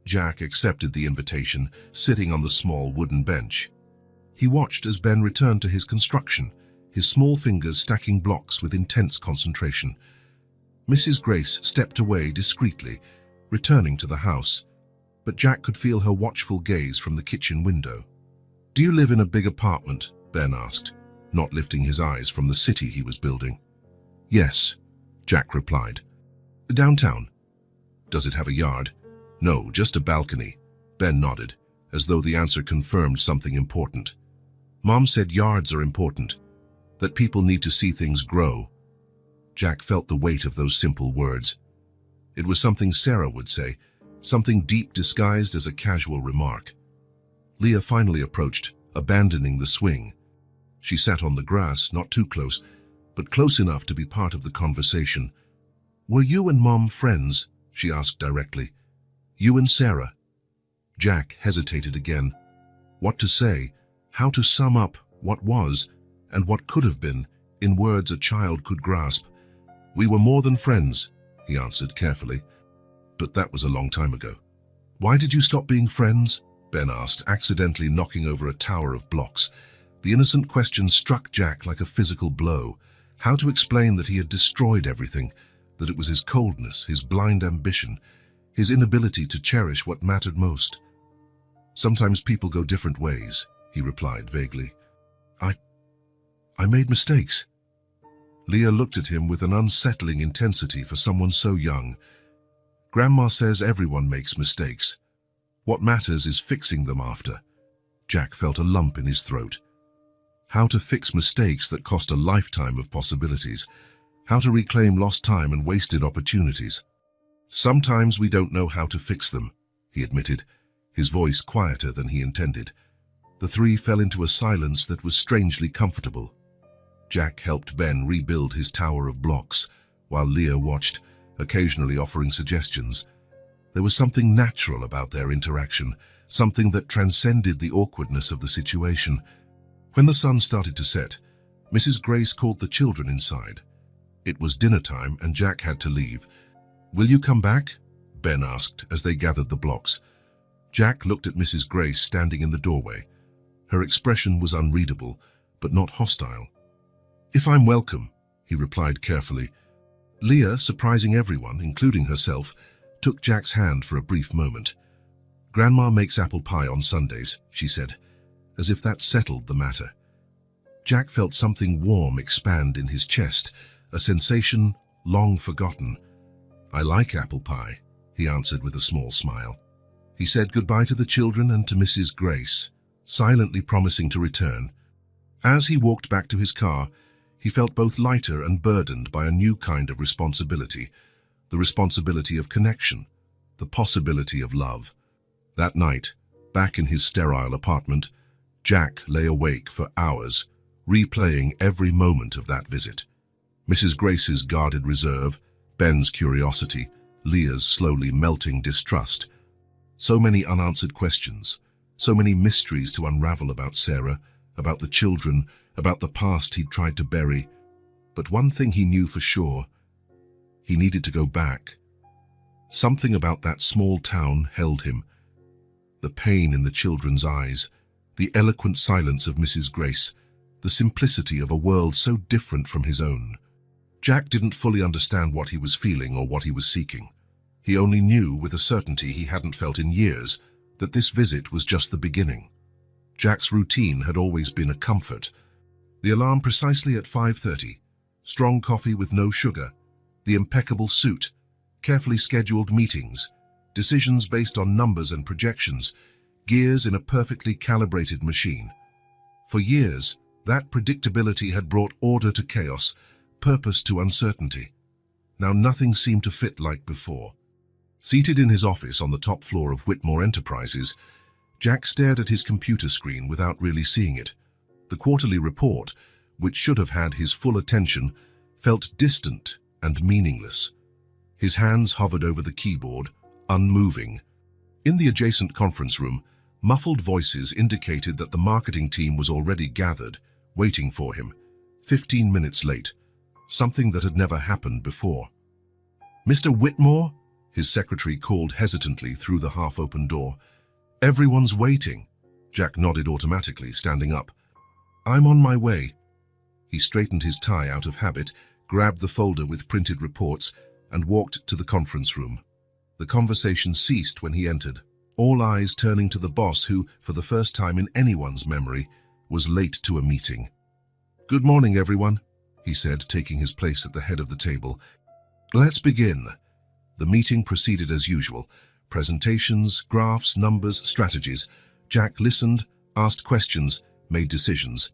A: Jack accepted the invitation, sitting on the small wooden bench. He watched as Ben returned to his construction, his small fingers stacking blocks with intense concentration. Mrs. Grace stepped away discreetly, returning to the house, but Jack could feel her watchful gaze from the kitchen window. "Do you live in a big apartment?" Ben asked, not lifting his eyes from the city he was building. "Yes," Jack replied. "Downtown?" "Does it have a yard?" "No, just a balcony." Ben nodded, as though the answer confirmed something important. "Mom said yards are important, that people need to see things grow." Jack felt the weight of those simple words. It was something Sarah would say, something deep disguised as a casual remark. Leah finally approached, abandoning the swing. She sat on the grass, not too close, but close enough to be part of the conversation. "Were you and Mom friends?" she asked directly. "You and Sarah?" Jack hesitated again. What to say, how to sum up what was and what could have been in words a child could grasp. "We were more than friends," he answered carefully. "But that was a long time ago." "Why did you stop being friends?" Ben asked, accidentally knocking over a tower of blocks. The innocent question struck Jack like a physical blow. How to explain that he had destroyed everything, that it was his coldness, his blind ambition, his inability to cherish what mattered most? "Sometimes people go different ways," he replied vaguely. I made mistakes." Leah looked at him with an unsettling intensity for someone so young. "Grandma says everyone makes mistakes. What matters is fixing them after." Jack felt a lump in his throat. How to fix mistakes that cost a lifetime of possibilities. How to reclaim lost time and wasted opportunities. "Sometimes we don't know how to fix them," he admitted, his voice quieter than he intended. The three fell into a silence that was strangely comfortable. Jack helped Ben rebuild his tower of blocks, while Leah watched, occasionally offering suggestions. There was something natural about their interaction, something that transcended the awkwardness of the situation. When the sun started to set, Mrs. Grace called the children inside. It was dinner time and Jack had to leave. "Will you come back?" Ben asked as they gathered the blocks. Jack looked at Mrs. Grace standing in the doorway. Her expression was unreadable, but not hostile. "If I'm welcome," he replied carefully. Leah, surprising everyone, including herself, took Jack's hand for a brief moment. "Grandma makes apple pie on Sundays," she said, as if that settled the matter. Jack felt something warm expand in his chest, a sensation long forgotten. "I like apple pie," he answered with a small smile. He said goodbye to the children and to Mrs. Grace, silently promising to return. As he walked back to his car, he felt both lighter and burdened by a new kind of responsibility, the responsibility of connection, the possibility of love. That night, back in his sterile apartment, Jack lay awake for hours, replaying every moment of that visit. Mrs. Grace's guarded reserve, Ben's curiosity, Leah's slowly melting distrust. So many unanswered questions, so many mysteries to unravel about Sarah, about the children, about the past he'd tried to bury. But one thing he knew for sure: he needed to go back. Something about that small town held him. The pain in the children's eyes, the eloquent silence of Mrs. Grace, the simplicity of a world so different from his own. Jack didn't fully understand what he was feeling or what he was seeking. He only knew with a certainty he hadn't felt in years that this visit was just the beginning. Jack's routine had always been a comfort. The alarm precisely at 5:30, strong coffee with no sugar, the impeccable suit, carefully scheduled meetings, decisions based on numbers and projections, gears in a perfectly calibrated machine. For years, that predictability had brought order to chaos, purpose to uncertainty. Now nothing seemed to fit like before. Seated in his office on the top floor of Whitmore Enterprises, Jack stared at his computer screen without really seeing it. The quarterly report, which should have had his full attention, felt distant and meaningless. His hands hovered over the keyboard, unmoving. In the adjacent conference room, muffled voices indicated that the marketing team was already gathered, waiting for him, 15 minutes late, something that had never happened before. "Mr. Whitmore?" his secretary called hesitantly through the half-open door. "Everyone's waiting." Jack nodded automatically, standing up. "I'm on my way." He straightened his tie out of habit, grabbed the folder with printed reports, and walked to the conference room. The conversation ceased when he entered, all eyes turning to the boss who, for the first time in anyone's memory, was late to a meeting. "Good morning, everyone," he said, taking his place at the head of the table. "Let's begin." The meeting proceeded as usual. Presentations, graphs, numbers, strategies. Jack listened, asked questions, made decisions.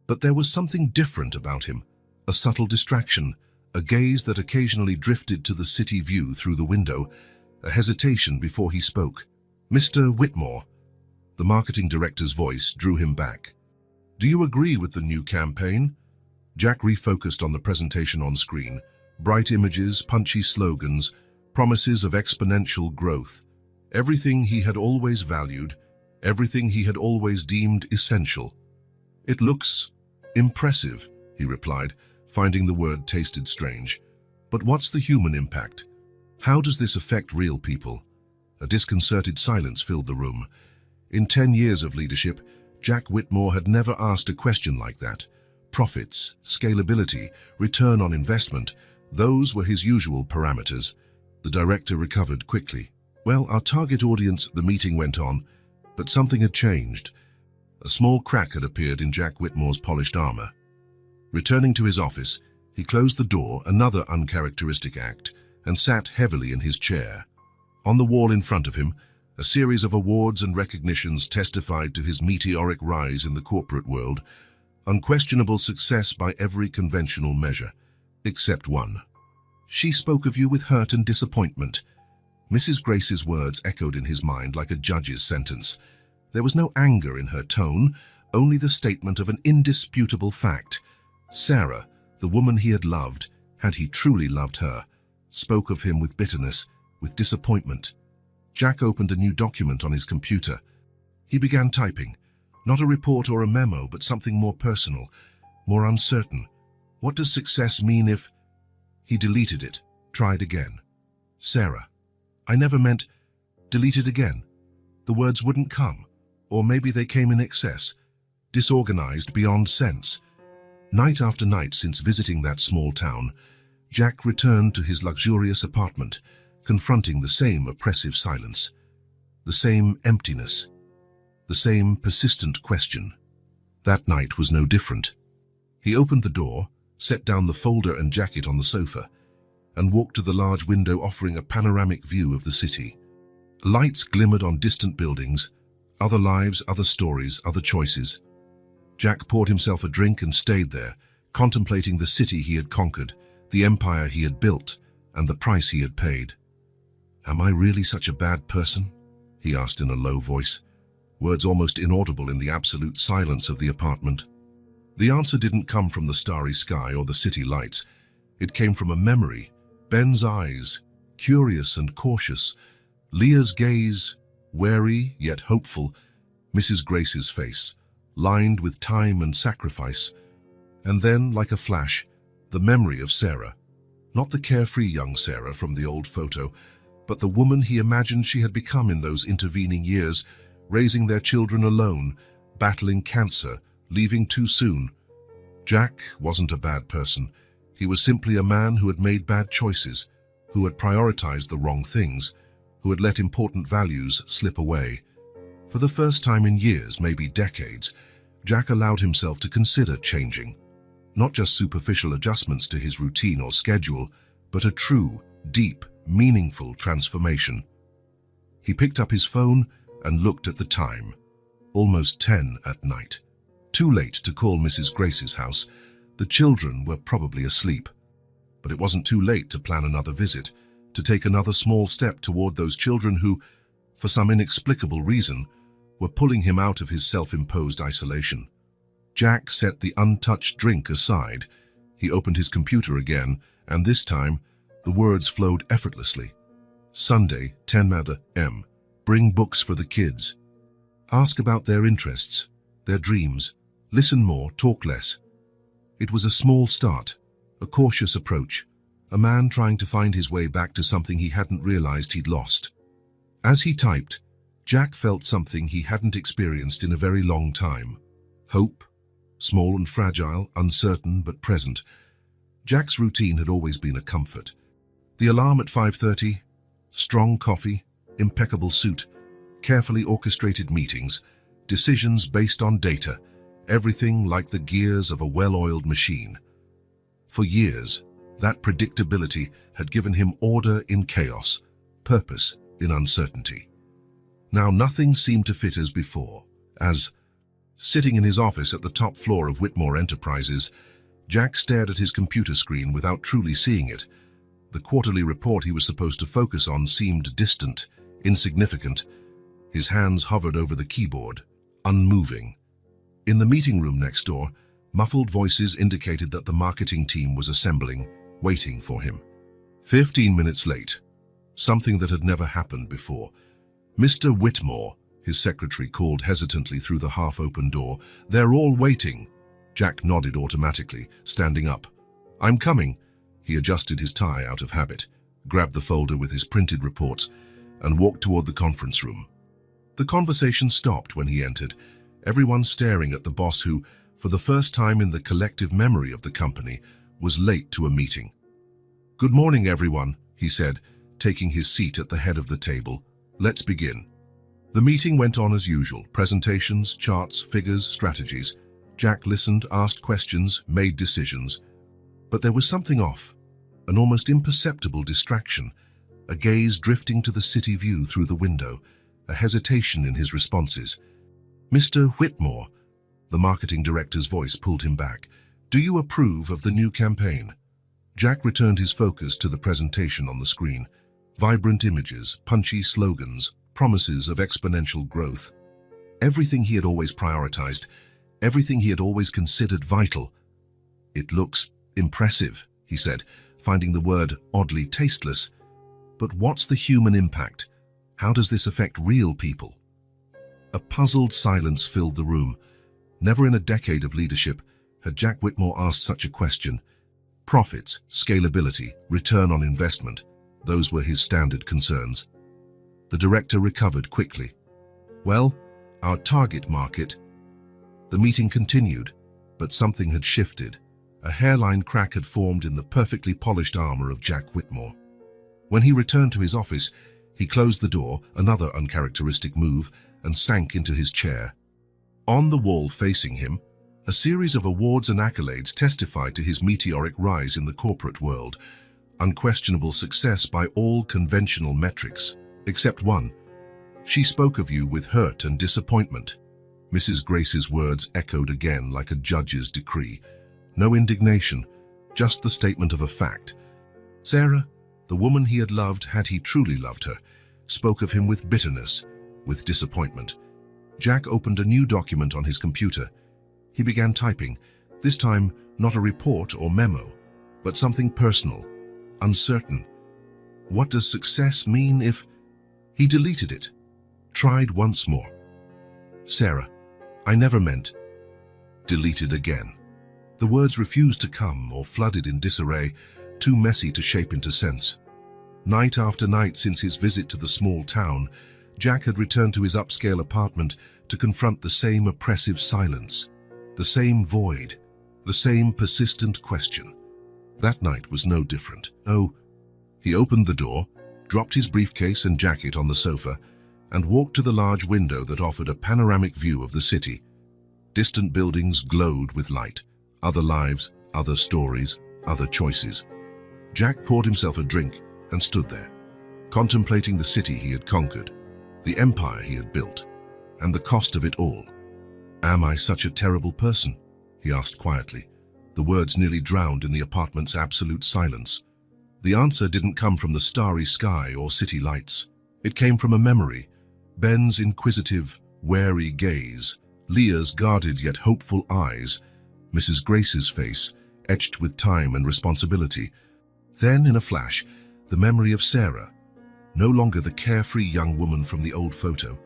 A: But there was something different about him, a subtle distraction, a gaze that occasionally drifted to the city view through the window, a hesitation before he spoke. "Mr. Whitmore." The marketing director's voice drew him back. "Do you agree with the new campaign?" Jack refocused on the presentation on screen. Bright images, punchy slogans, promises of exponential growth. Everything he had always valued, everything he had always deemed essential. "It looks impressive," he replied, finding the word tasted strange. "But what's the human impact? How does this affect real people?" A disconcerted silence filled the room. In 10 years of leadership, Jack Whitmore had never asked a question like that. Profits, scalability, return on investment, those were his usual parameters. The director recovered quickly. "Well, our target audience," the meeting went on, but something had changed. A small crack had appeared in Jack Whitmore's polished armor. Returning to his office, he closed the door, another uncharacteristic act, and sat heavily in his chair. On the wall in front of him, a series of awards and recognitions testified to his meteoric rise in the corporate world, unquestionable success by every conventional measure, except one. "She spoke of you with hurt and disappointment." Mrs. Grace's words echoed in his mind like a judge's sentence. There was no anger in her tone, only the statement of an indisputable fact. Sarah, the woman he had loved, had he truly loved her, spoke of him with bitterness, with disappointment. Jack opened a new document on his computer. He began typing, not a report or a memo, but something more personal, more uncertain. What does success mean if... He deleted it, tried again. "Sarah, I never meant..." Deleted again. The words wouldn't come, or maybe they came in excess, disorganized beyond sense. Night after night since visiting that small town, Jack returned to his luxurious apartment, confronting the same oppressive silence, the same emptiness, the same persistent question. That night was no different. He opened the door, set down the folder and jacket on the sofa, and walked to the large window offering a panoramic view of the city. Lights glimmered on distant buildings, other lives, other stories, other choices. Jack poured himself a drink and stayed there, contemplating the city he had conquered, the empire he had built, and the price he had paid. "Am I really such a bad person?" he asked in a low voice, words almost inaudible in the absolute silence of the apartment. The answer didn't come from the starry sky or the city lights. It came from a memory, Ben's eyes, curious and cautious, Leah's gaze, wary yet hopeful, Mrs. Grace's face, lined with time and sacrifice, and then, like a flash, the memory of Sarah. Not the carefree young Sarah from the old photo, but the woman he imagined she had become in those intervening years, raising their children alone, battling cancer, leaving too soon. Jack wasn't a bad person. He was simply a man who had made bad choices, who had prioritized the wrong things, who had let important values slip away. For the first time in years, maybe decades, Jack allowed himself to consider changing. Not just superficial adjustments to his routine or schedule, but a true, deep, meaningful transformation. He picked up his phone and looked at the time. Almost 10 at night. Too late to call Mrs. Grace's house. The children were probably asleep. But it wasn't too late to plan another visit, to take another small step toward those children who, for some inexplicable reason, were pulling him out of his self-imposed isolation. Jack set the untouched drink aside. He opened his computer again, and this time, the words flowed effortlessly. Sunday, 10 a.m. Bring books for the kids. Ask about their interests, their dreams. Listen more, talk less. It was a small start, a cautious approach, a man trying to find his way back to something he hadn't realized he'd lost. As he typed, Jack felt something he hadn't experienced in a very long time. Hope, small and fragile, uncertain but present. Jack's routine had always been a comfort. The alarm at 5:30, strong coffee, impeccable suit, carefully orchestrated meetings, decisions based on data, everything like the gears of a well-oiled machine. For years, that predictability had given him order in chaos, purpose in uncertainty. Now nothing seemed to fit as before, as, sitting in his office at the top floor of Whitmore Enterprises, Jack stared at his computer screen without truly seeing it. The quarterly report he was supposed to focus on seemed distant, insignificant. His hands hovered over the keyboard, unmoving. In the meeting room next door, muffled voices indicated that the marketing team was assembling, waiting for him. 15 minutes late. Something that had never happened before. "Mr. Whitmore," his secretary called hesitantly through the half-open door. "They're all waiting." Jack nodded automatically, standing up. "I'm coming." He adjusted his tie out of habit, grabbed the folder with his printed reports, and walked toward the conference room. The conversation stopped when he entered, everyone staring at the boss who, for the first time in the collective memory of the company, was late to a meeting. "Good morning, everyone," he said, taking his seat at the head of the table. "Let's begin." The meeting went on as usual, presentations, charts, figures, strategies. Jack listened, asked questions, made decisions. But there was something off, an almost imperceptible distraction, a gaze drifting to the city view through the window, a hesitation in his responses. "Mr. Whitmore," the marketing director's voice pulled him back. "Do you approve of the new campaign?" Jack returned his focus to the presentation on the screen. Vibrant images, punchy slogans, promises of exponential growth. Everything he had always prioritized, everything he had always considered vital. "It looks impressive," he said, finding the word oddly tasteless. "But what's the human impact? How does this affect real people?" A puzzled silence filled the room. Never in a decade of leadership had Jack Whitmore asked such a question. Profits, scalability, return on investment, those were his standard concerns. The director recovered quickly. Well, our target market. The meeting continued, but something had shifted. A hairline crack had formed in the perfectly polished armor of Jack Whitmore. When he returned to his office, he closed the door, another uncharacteristic move, and sank into his chair. On the wall facing him, a series of awards and accolades testified to his meteoric rise in the corporate world, unquestionable success by all conventional metrics, except one. She spoke of you with hurt and disappointment. Mrs. Grace's words echoed again like a judge's decree. No indignation, just the statement of a fact. Sarah, the woman he had loved had he truly loved her, spoke of him with bitterness, with disappointment. Jack opened a new document on his computer. He began typing, this time not a report or memo, but something personal, uncertain. What does success mean if... He deleted it, tried once more. Sarah, I never meant... Deleted again. The words refused to come or flooded in disarray, too messy to shape into sense. Night after night since his visit to the small town, Jack had returned to his upscale apartment to confront the same oppressive silence, the same void, the same persistent question. That night was no different. Oh, he opened the door, dropped his briefcase and jacket on the sofa, and walked to the large window that offered a panoramic view of the city. Distant buildings glowed with light, other lives, other stories, other choices. Jack poured himself a drink and stood there, contemplating the city he had conquered, the empire he had built, and the cost of it all. Am I such a terrible person? He asked quietly, the words nearly drowned in the apartment's absolute silence. The answer didn't come from the starry sky or city lights. It came from a memory, Ben's inquisitive, wary gaze, Leah's guarded yet hopeful eyes, Mrs. Grace's face, etched with time and responsibility. Then, in a flash, the memory of Sarah, no longer the carefree young woman from the old photo,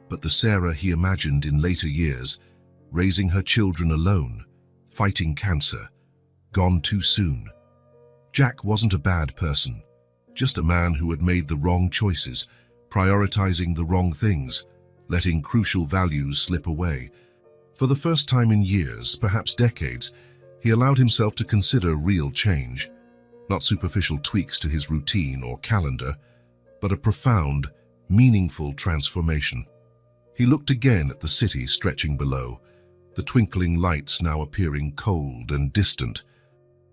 A: but the Sarah he imagined in later years, raising her children alone, fighting cancer, gone too soon. Jack wasn't a bad person, just a man who had made the wrong choices, prioritizing the wrong things, letting crucial values slip away. For the first time in years, perhaps decades, he allowed himself to consider real change, not superficial tweaks to his routine or calendar, but a profound, meaningful transformation. He looked again at the city stretching below, the twinkling lights now appearing cold and distant.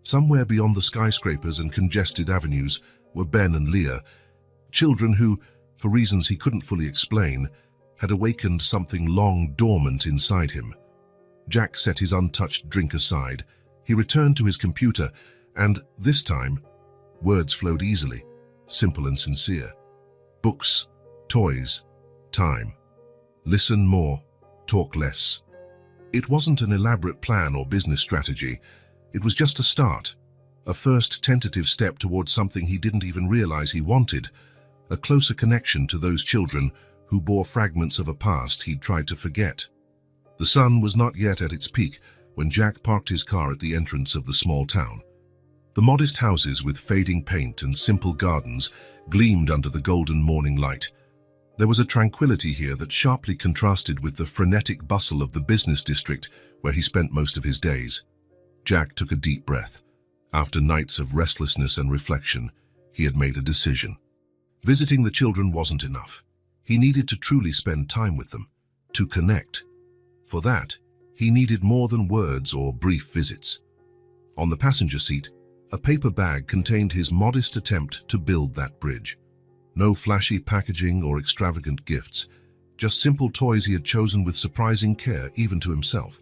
A: Somewhere beyond the skyscrapers and congested avenues were Ben and Leah, children who, for reasons he couldn't fully explain, had awakened something long dormant inside him. Jack set his untouched drink aside. He returned to his computer, and this time, words flowed easily, simple and sincere. Books, toys, time. Listen more, talk less. It wasn't an elaborate plan or business strategy. It was just a start, a first tentative step towards something he didn't even realize he wanted, a closer connection to those children who bore fragments of a past he'd tried to forget. The sun was not yet at its peak when Jack parked his car at the entrance of the small town. The modest houses with fading paint and simple gardens gleamed under the golden morning light. There was a tranquility here that sharply contrasted with the frenetic bustle of the business district where he spent most of his days. Jack took a deep breath. After nights of restlessness and reflection, he had made a decision. Visiting the children wasn't enough. He needed to truly spend time with them, to connect. For that, he needed more than words or brief visits. On the passenger seat, a paper bag contained his modest attempt to build that bridge. No flashy packaging or extravagant gifts, just simple toys he had chosen with surprising care even to himself.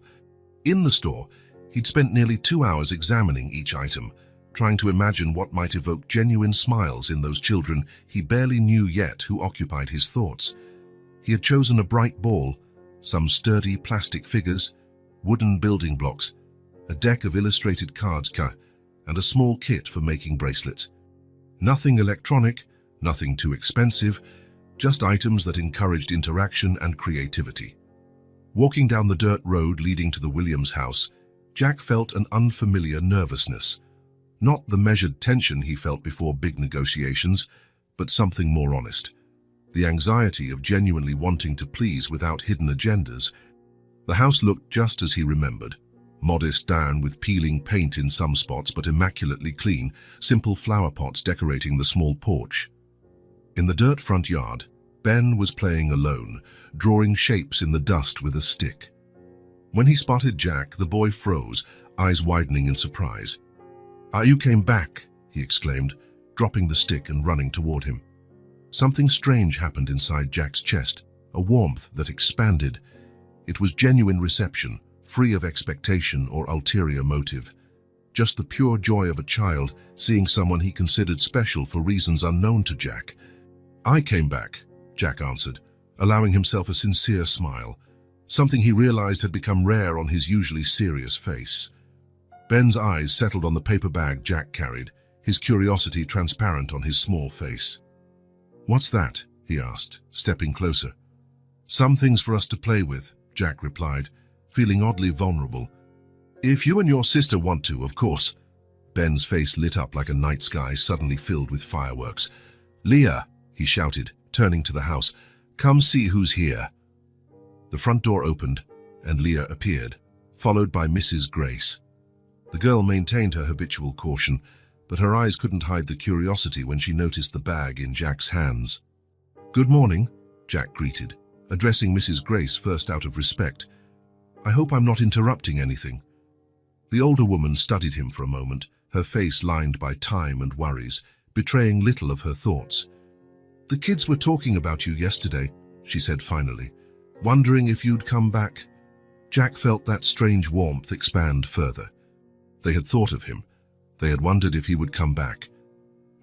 A: In the store, he'd spent nearly 2 hours examining each item, trying to imagine what might evoke genuine smiles in those children he barely knew yet who occupied his thoughts. He had chosen a bright ball, some sturdy plastic figures, wooden building blocks, a deck of illustrated cards, and a small kit for making bracelets. Nothing electronic, nothing too expensive, just items that encouraged interaction and creativity. Walking down the dirt road leading to the Williams house, Jack felt an unfamiliar nervousness. Not the measured tension he felt before big negotiations, but something more honest. the anxiety of genuinely wanting to please without hidden agendas. The house looked just as he remembered. Modest down with peeling paint in some spots but immaculately clean, simple flower pots decorating the small porch. In the dirt front yard, Ben was playing alone, drawing shapes in the dust with a stick. When he spotted Jack, the boy froze, eyes widening in surprise. "Ah, you came back," he exclaimed, dropping the stick and running toward him. Something strange happened inside Jack's chest, a warmth that expanded. It was genuine reception, free of expectation or ulterior motive. Just the pure joy of a child seeing someone he considered special for reasons unknown to Jack. "I came back," Jack answered, allowing himself a sincere smile, something he realized had become rare on his usually serious face. Ben's eyes settled on the paper bag Jack carried, his curiosity transparent on his small face. "What's that?" he asked, stepping closer. "Some things for us to play with," Jack replied, feeling oddly vulnerable. "If you and your sister want to, of course." Ben's face lit up like a night sky suddenly filled with fireworks. "Leah," he shouted, turning to the house, "come see who's here." The front door opened, and Leah appeared, followed by Mrs. Grace. The girl maintained her habitual caution, but her eyes couldn't hide the curiosity when she noticed the bag in Jack's hands. "Good morning," Jack greeted, addressing Mrs. Grace first out of respect. "I hope I'm not interrupting anything." The older woman studied him for a moment, her face lined by time and worries, betraying little of her thoughts. "The kids were talking about you yesterday," she said finally, "wondering if you'd come back." Jack felt that strange warmth expand further. They had thought of him. They had wondered if he would come back.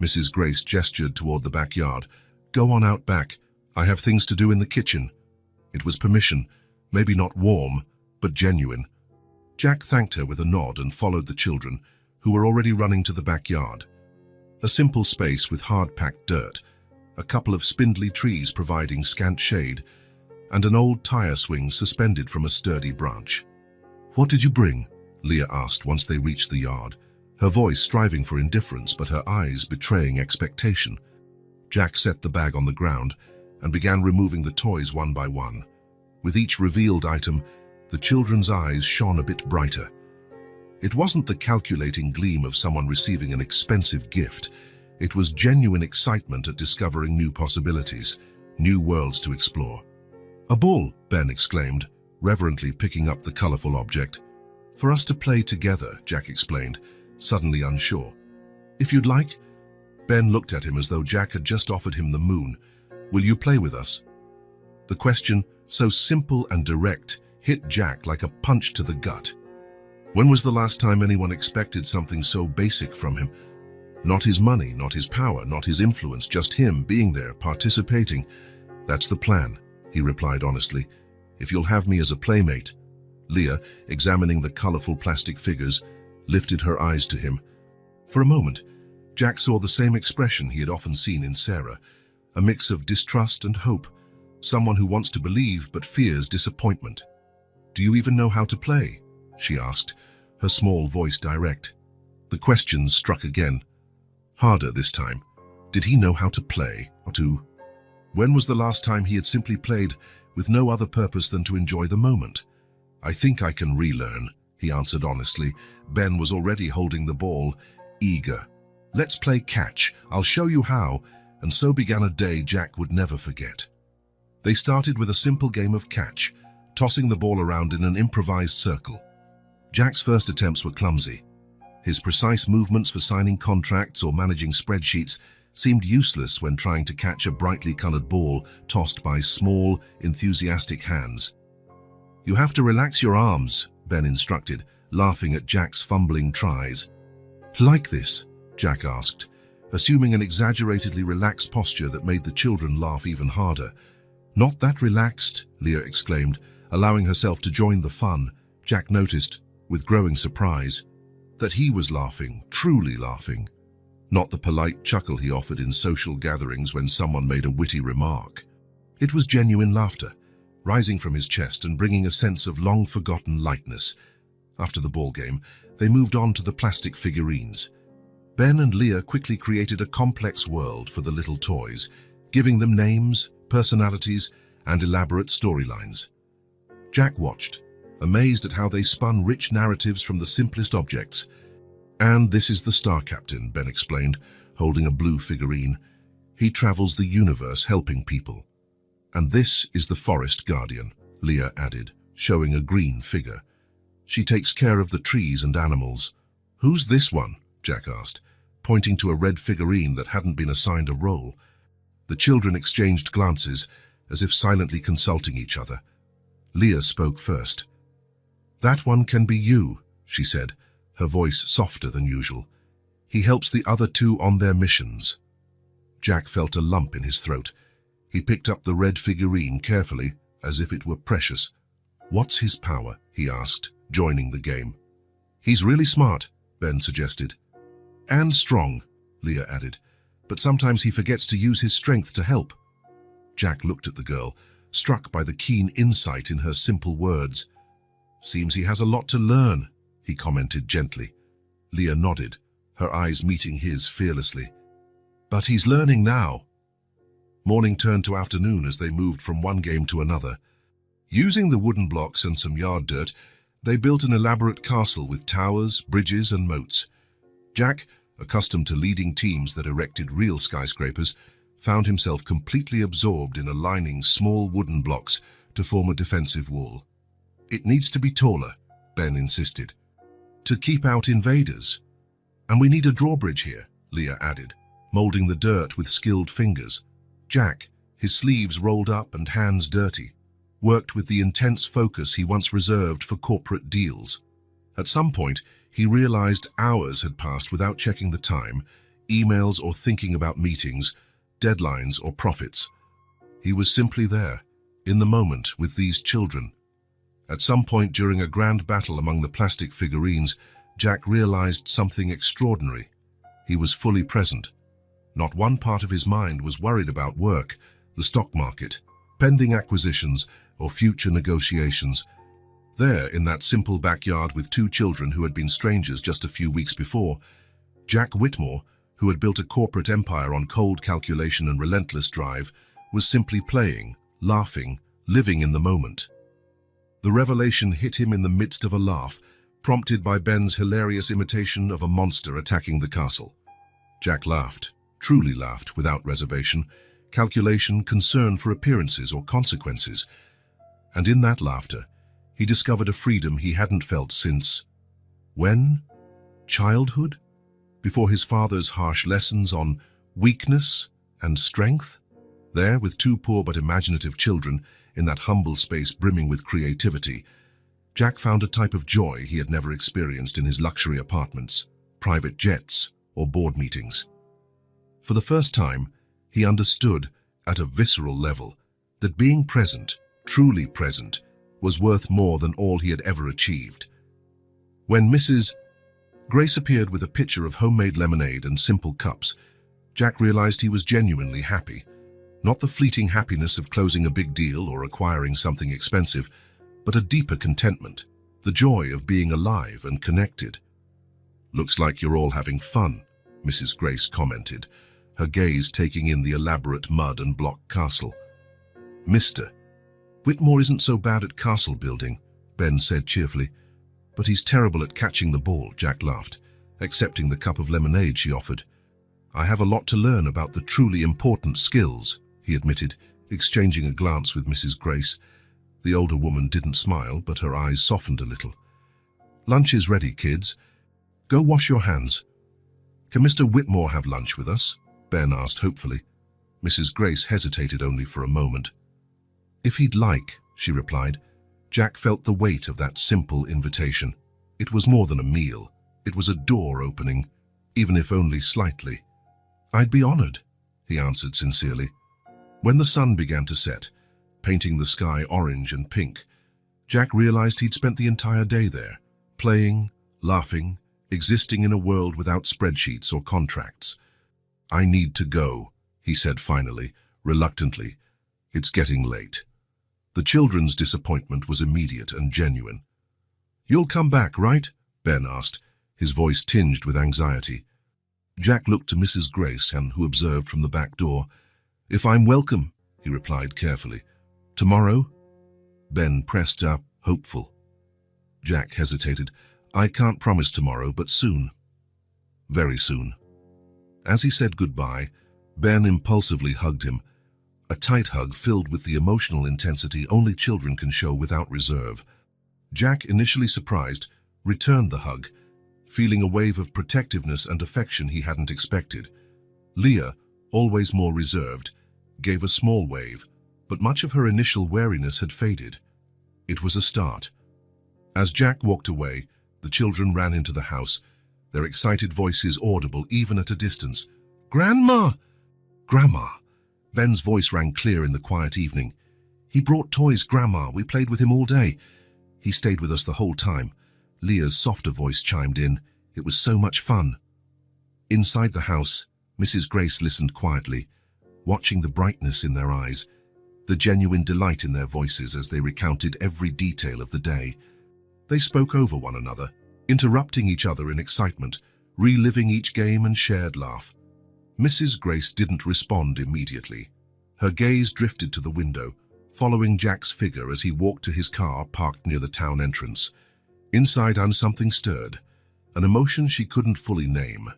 A: Mrs. Grace gestured toward the backyard. "Go on out back. I have things to do in the kitchen." It was permission, maybe not warm, but genuine. Jack thanked her with a nod and followed the children, who were already running to the backyard. A simple space with hard-packed dirt, a couple of spindly trees providing scant shade, and an old tire swing suspended from a sturdy branch. "What did you bring?" Leah asked once they reached the yard, her voice striving for indifference but her eyes betraying expectation. Jack set the bag on the ground and began removing the toys one by one. With each revealed item, the children's eyes shone a bit brighter. It wasn't the calculating gleam of someone receiving an expensive gift. It was genuine excitement at discovering new possibilities, new worlds to explore. "A ball," Ben exclaimed, reverently picking up the colorful object. "For us to play together," Jack explained, suddenly unsure. "If you'd like." Ben looked at him as though Jack had just offered him the moon. "Will you play with us?" The question, so simple and direct, hit Jack like a punch to the gut. When was the last time anyone expected something so basic from him? Not his money, not his power, not his influence, just him being there, participating. "That's the plan," he replied honestly. "If you'll have me as a playmate." Leah, examining the colorful plastic figures, lifted her eyes to him. For a moment, Jack saw the same expression he had often seen in Sarah, a mix of distrust and hope, someone who wants to believe but fears disappointment. "Do you even know how to play?" she asked, her small voice direct. The questions struck again. Harder this time. Did he know how to play, or to... When was the last time he had simply played with no other purpose than to enjoy the moment? "I think I can relearn," he answered honestly. Ben was already holding the ball, eager. "Let's play catch. I'll show you how." And so began a day Jack would never forget. They started with a simple game of catch, tossing the ball around in an improvised circle. Jack's first attempts were clumsy. His precise movements for signing contracts or managing spreadsheets seemed useless when trying to catch a brightly colored ball tossed by small, enthusiastic hands. "You have to relax your arms," Ben instructed, laughing at Jack's fumbling tries. "Like this?" Jack asked, assuming an exaggeratedly relaxed posture that made the children laugh even harder. "Not that relaxed," Leah exclaimed, allowing herself to join the fun. Jack noticed, with growing surprise, that he was laughing, truly laughing. Not the polite chuckle he offered in social gatherings when someone made a witty remark. It was genuine laughter, rising from his chest and bringing a sense of long-forgotten lightness. After the ball game, they moved on to the plastic figurines. Ben and Leah quickly created a complex world for the little toys, giving them names, personalities, and elaborate storylines. Jack watched, amazed at how they spun rich narratives from the simplest objects. "And this is the Star Captain," Ben explained, holding a blue figurine. "He travels the universe helping people." "And this is the Forest Guardian," Leah added, showing a green figure. "She takes care of the trees and animals." "Who's this one?" Jack asked, pointing to a red figurine that hadn't been assigned a role. The children exchanged glances, as if silently consulting each other. Leah spoke first. "That one can be you," she said, her voice softer than usual. "He helps the other two on their missions." Jack felt a lump in his throat. He picked up the red figurine carefully, as if it were precious. "What's his power?" he asked, joining the game. "He's really smart," Ben suggested. "And strong," Leah added. "But sometimes he forgets to use his strength to help." Jack looked at the girl, struck by the keen insight in her simple words. "Seems he has a lot to learn," he commented gently. Leah nodded, her eyes meeting his fearlessly. "But he's learning now." Morning turned to afternoon as they moved from one game to another. Using the wooden blocks and some yard dirt, they built an elaborate castle with towers, bridges, and moats. Jack, accustomed to leading teams that erected real skyscrapers, found himself completely absorbed in aligning small wooden blocks to form a defensive wall. "It needs to be taller," Ben insisted, "to keep out invaders. And we need a drawbridge here," Leah added, molding the dirt with skilled fingers. Jack, his sleeves rolled up and hands dirty, worked with the intense focus he once reserved for corporate deals. At some point, he realized hours had passed without checking the time, emails or thinking about meetings, deadlines or profits. He was simply there, in the moment with these children. At some point during a grand battle among the plastic figurines, Jack realized something extraordinary. He was fully present. Not one part of his mind was worried about work, the stock market, pending acquisitions, or future negotiations. There, in that simple backyard with two children who had been strangers just a few weeks before, Jack Whitmore, who had built a corporate empire on cold calculation and relentless drive, was simply playing, laughing, living in the moment. The revelation hit him in the midst of a laugh, prompted by Ben's hilarious imitation of a monster attacking the castle. Jack laughed, truly laughed, without reservation, calculation, concern for appearances or consequences. And in that laughter, he discovered a freedom he hadn't felt since... when? Childhood? Before his father's harsh lessons on weakness and strength? There, with two poor but imaginative children, in that humble space brimming with creativity, Jack found a type of joy he had never experienced in his luxury apartments, private jets, or board meetings. For the first time, he understood, at a visceral level, that being present, truly present, was worth more than all he had ever achieved. When Mrs. Grace appeared with a pitcher of homemade lemonade and simple cups, Jack realized he was genuinely happy. Not the fleeting happiness of closing a big deal or acquiring something expensive, but a deeper contentment, the joy of being alive and connected. "Looks like you're all having fun," Mrs. Grace commented, her gaze taking in the elaborate mud and block castle. "Mr. Whitmore isn't so bad at castle building," Ben said cheerfully. "But he's terrible at catching the ball," Jack laughed, accepting the cup of lemonade she offered. "I have a lot to learn about the truly important skills," he admitted, exchanging a glance with Mrs. Grace. The older woman didn't smile, but her eyes softened a little. "Lunch is ready, kids. Go wash your hands." "Can Mr. Whitmore have lunch with us?" Ben asked hopefully. Mrs. Grace hesitated only for a moment. "If he'd like," she replied. Jack felt the weight of that simple invitation. It was more than a meal. It was a door opening, even if only slightly. "I'd be honored," he answered sincerely. When the sun began to set, painting the sky orange and pink, Jack realized he'd spent the entire day there, playing, laughing, existing in a world without spreadsheets or contracts. "I need to go," he said finally, reluctantly. "It's getting late." The children's disappointment was immediate and genuine. "You'll come back, right?" Ben asked, his voice tinged with anxiety. Jack looked to Mrs. Grace, who observed from the back door. "If I'm welcome," he replied carefully. Tomorrow? Ben pressed up, hopeful. Jack hesitated. I can't promise tomorrow, but soon. Very soon. As he said goodbye, Ben impulsively hugged him, a tight hug filled with the emotional intensity only children can show without reserve. Jack, initially surprised, returned the hug, feeling a wave of protectiveness and affection he hadn't expected. Leah, always more reserved, gave a small wave, but much of her initial wariness had faded. It was a start. As Jack walked away, the children ran into the house, their excited voices audible even at a distance. "Grandma! Grandma!" Ben's voice rang clear in the quiet evening. "He brought toys, Grandma. We played with him all day. He stayed with us the whole time." Leah's softer voice chimed in. "It was so much fun." Inside the house, Mrs. Grace listened quietly, watching the brightness in their eyes, the genuine delight in their voices as they recounted every detail of the day. They spoke over one another, interrupting each other in excitement, reliving each game and shared laugh. Mrs. Grace didn't respond immediately. Her gaze drifted to the window, following Jack's figure as he walked to his car parked near the town entrance. Inside something stirred, an emotion she couldn't fully name.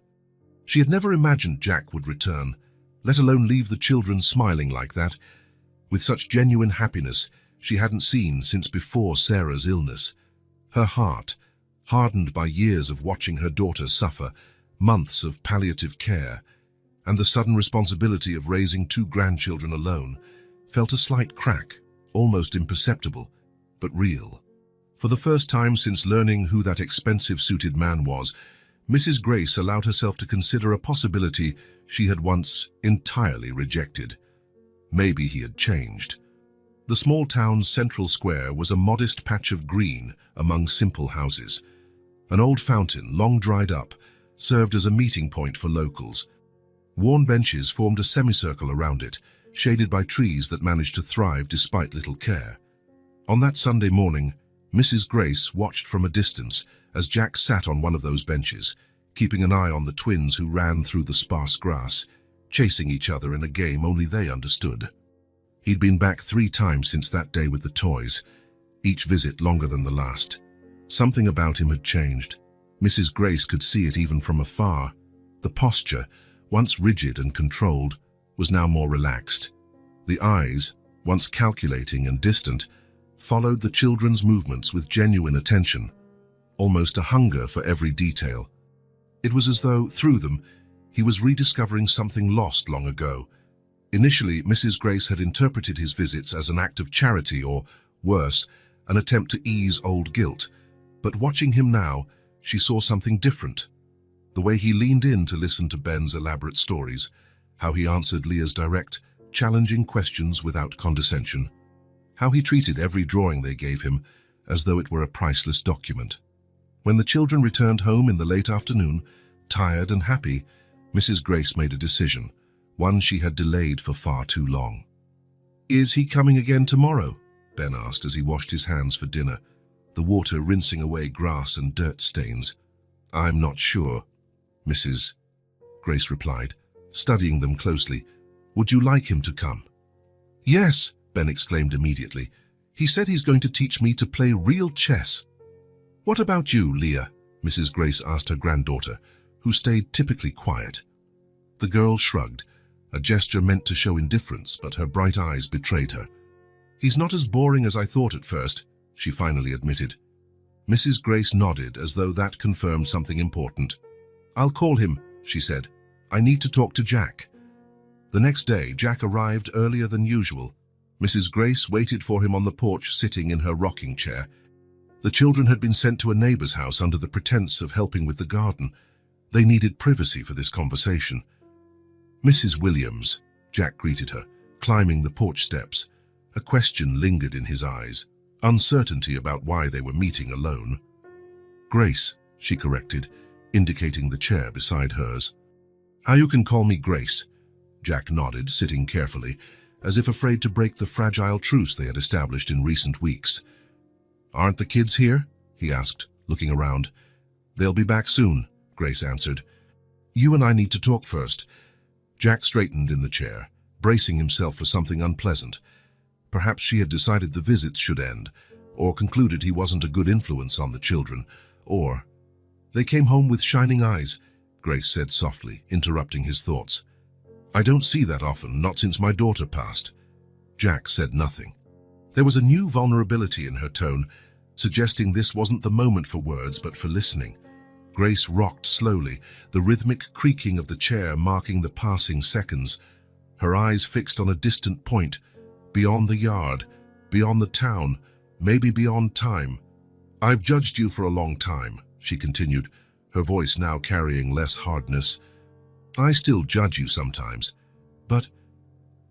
A: She had never imagined Jack would return, let alone leave the children smiling like that, with such genuine happiness she hadn't seen since before Sarah's illness. Her heart, hardened by years of watching her daughter suffer, months of palliative care, and the sudden responsibility of raising 2 grandchildren alone, felt a slight crack, almost imperceptible, but real. For the first time since learning who that expensive-suited man was, Mrs. Grace allowed herself to consider a possibility she had once entirely rejected. Maybe he had changed. The small town's central square was a modest patch of green among simple houses. An old fountain, long dried up, served as a meeting point for locals. Worn benches formed a semicircle around it, shaded by trees that managed to thrive despite little care. On that Sunday morning, Mrs. Grace watched from a distance as Jack sat on one of those benches, keeping an eye on the twins who ran through the sparse grass, chasing each other in a game only they understood. He'd been back 3 times since that day with the toys, each visit longer than the last. Something about him had changed. Mrs. Grace could see it even from afar. The posture, once rigid and controlled, was now more relaxed. The eyes, once calculating and distant, followed the children's movements with genuine attention, almost a hunger for every detail. It was as though, through them, he was rediscovering something lost long ago. Initially, Mrs. Grace had interpreted his visits as an act of charity or, worse, an attempt to ease old guilt. But watching him now, she saw something different. The way he leaned in to listen to Ben's elaborate stories, how he answered Leah's direct, challenging questions without condescension, how he treated every drawing they gave him as though it were a priceless document. When the children returned home in the late afternoon, tired and happy, Mrs. Grace made a decision, one she had delayed for far too long. "Is he coming again tomorrow?" Ben asked as he washed his hands for dinner, the water rinsing away grass and dirt stains. "I'm not sure," Mrs. Grace replied, studying them closely. "Would you like him to come?" "Yes," Ben exclaimed immediately. "He said he's going to teach me to play real chess." "What about you, Leah?" Mrs. Grace asked her granddaughter, who stayed typically quiet. The girl shrugged, a gesture meant to show indifference, but her bright eyes betrayed her. "He's not as boring as I thought at first," she finally admitted. Mrs. Grace nodded as though that confirmed something important. "I'll call him," she said. "I need to talk to Jack." The next day, Jack arrived earlier than usual. Mrs. Grace waited for him on the porch, sitting in her rocking chair. The children had been sent to a neighbor's house under the pretense of helping with the garden. They needed privacy for this conversation. "Mrs. Williams," Jack greeted her, climbing the porch steps. A question lingered in his eyes, uncertainty about why they were meeting alone. "Grace," she corrected, indicating the chair beside hers. "You can call me Grace," Jack nodded, sitting carefully, as if afraid to break the fragile truce they had established in recent weeks. "Aren't the kids here?" he asked, looking around. "They'll be back soon," Grace answered. "You and I need to talk first." Jack straightened in the chair, bracing himself for something unpleasant. Perhaps she had decided the visits should end, or concluded he wasn't a good influence on the children, or... "They came home with shining eyes," Grace said softly, interrupting his thoughts. "I don't see that often, not since my daughter passed." Jack said nothing. There was a new vulnerability in her tone, suggesting this wasn't the moment for words but for listening. Grace rocked slowly, the rhythmic creaking of the chair marking the passing seconds, her eyes fixed on a distant point, beyond the yard, beyond the town, maybe beyond time. "I've judged you for a long time," she continued, her voice now carrying less hardness. "I still judge you sometimes, but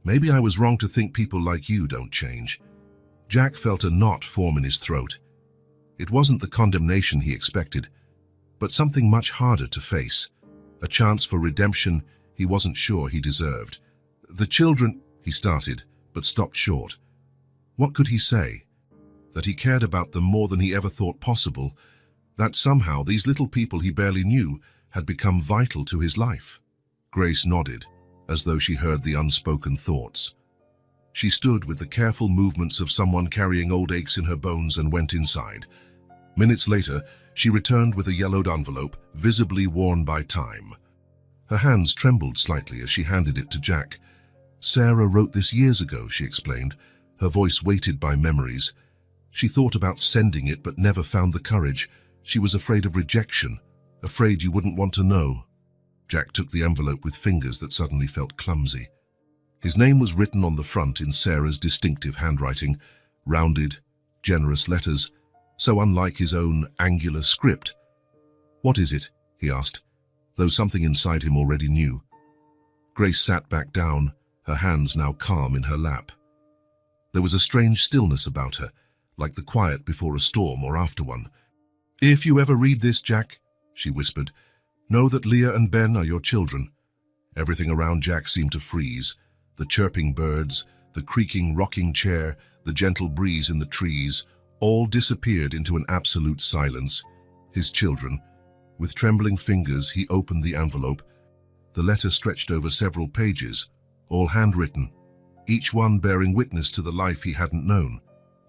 A: maybe I was wrong to think people like you don't change." Jack felt a knot form in his throat. It wasn't the condemnation he expected, but something much harder to face, a chance for redemption he wasn't sure he deserved. "The children," he started, but stopped short. What could he say? That he cared about them more than he ever thought possible, that somehow these little people he barely knew had become vital to his life. Grace nodded, as though she heard the unspoken thoughts. She stood with the careful movements of someone carrying old aches in her bones and went inside. Minutes later, she returned with a yellowed envelope, visibly worn by time. Her hands trembled slightly as she handed it to Jack. "Sarah wrote this years ago," she explained, her voice weighted by memories. "She thought about sending it but never found the courage. She was afraid of rejection, afraid you wouldn't want to know." Jack took the envelope with fingers that suddenly felt clumsy. His name was written on the front in Sarah's distinctive handwriting, rounded, generous letters, so unlike his own angular script. "What is it?" he asked, though something inside him already knew. Grace sat back down, her hands now calm in her lap. There was a strange stillness about her, like the quiet before a storm or after one. "If you ever read this, Jack," she whispered, "know that Leah and Ben are your children." Everything around Jack seemed to freeze. The chirping birds, the creaking rocking chair, the gentle breeze in the trees, all disappeared into an absolute silence. His children. With trembling fingers, he opened the envelope. The letter stretched over several pages, all handwritten, each one bearing witness to the life he hadn't known,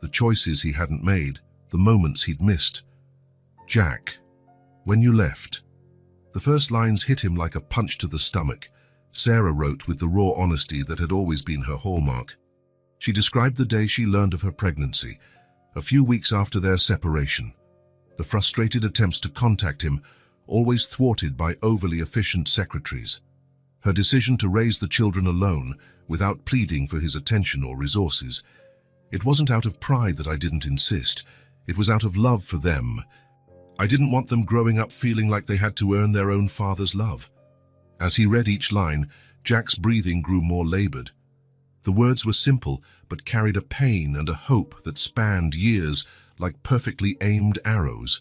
A: the choices he hadn't made, the moments he'd missed. "Jack, when you left." The first lines hit him like a punch to the stomach. Sarah wrote with the raw honesty that had always been her hallmark. She described the day she learned of her pregnancy, a few weeks after their separation. The frustrated attempts to contact him, always thwarted by overly efficient secretaries. Her decision to raise the children alone, without pleading for his attention or resources. "It wasn't out of pride that I didn't insist. It was out of love for them. I didn't want them growing up feeling like they had to earn their own father's love." As he read each line, Jack's breathing grew more labored. The words were simple, but carried a pain and a hope that spanned years like perfectly aimed arrows.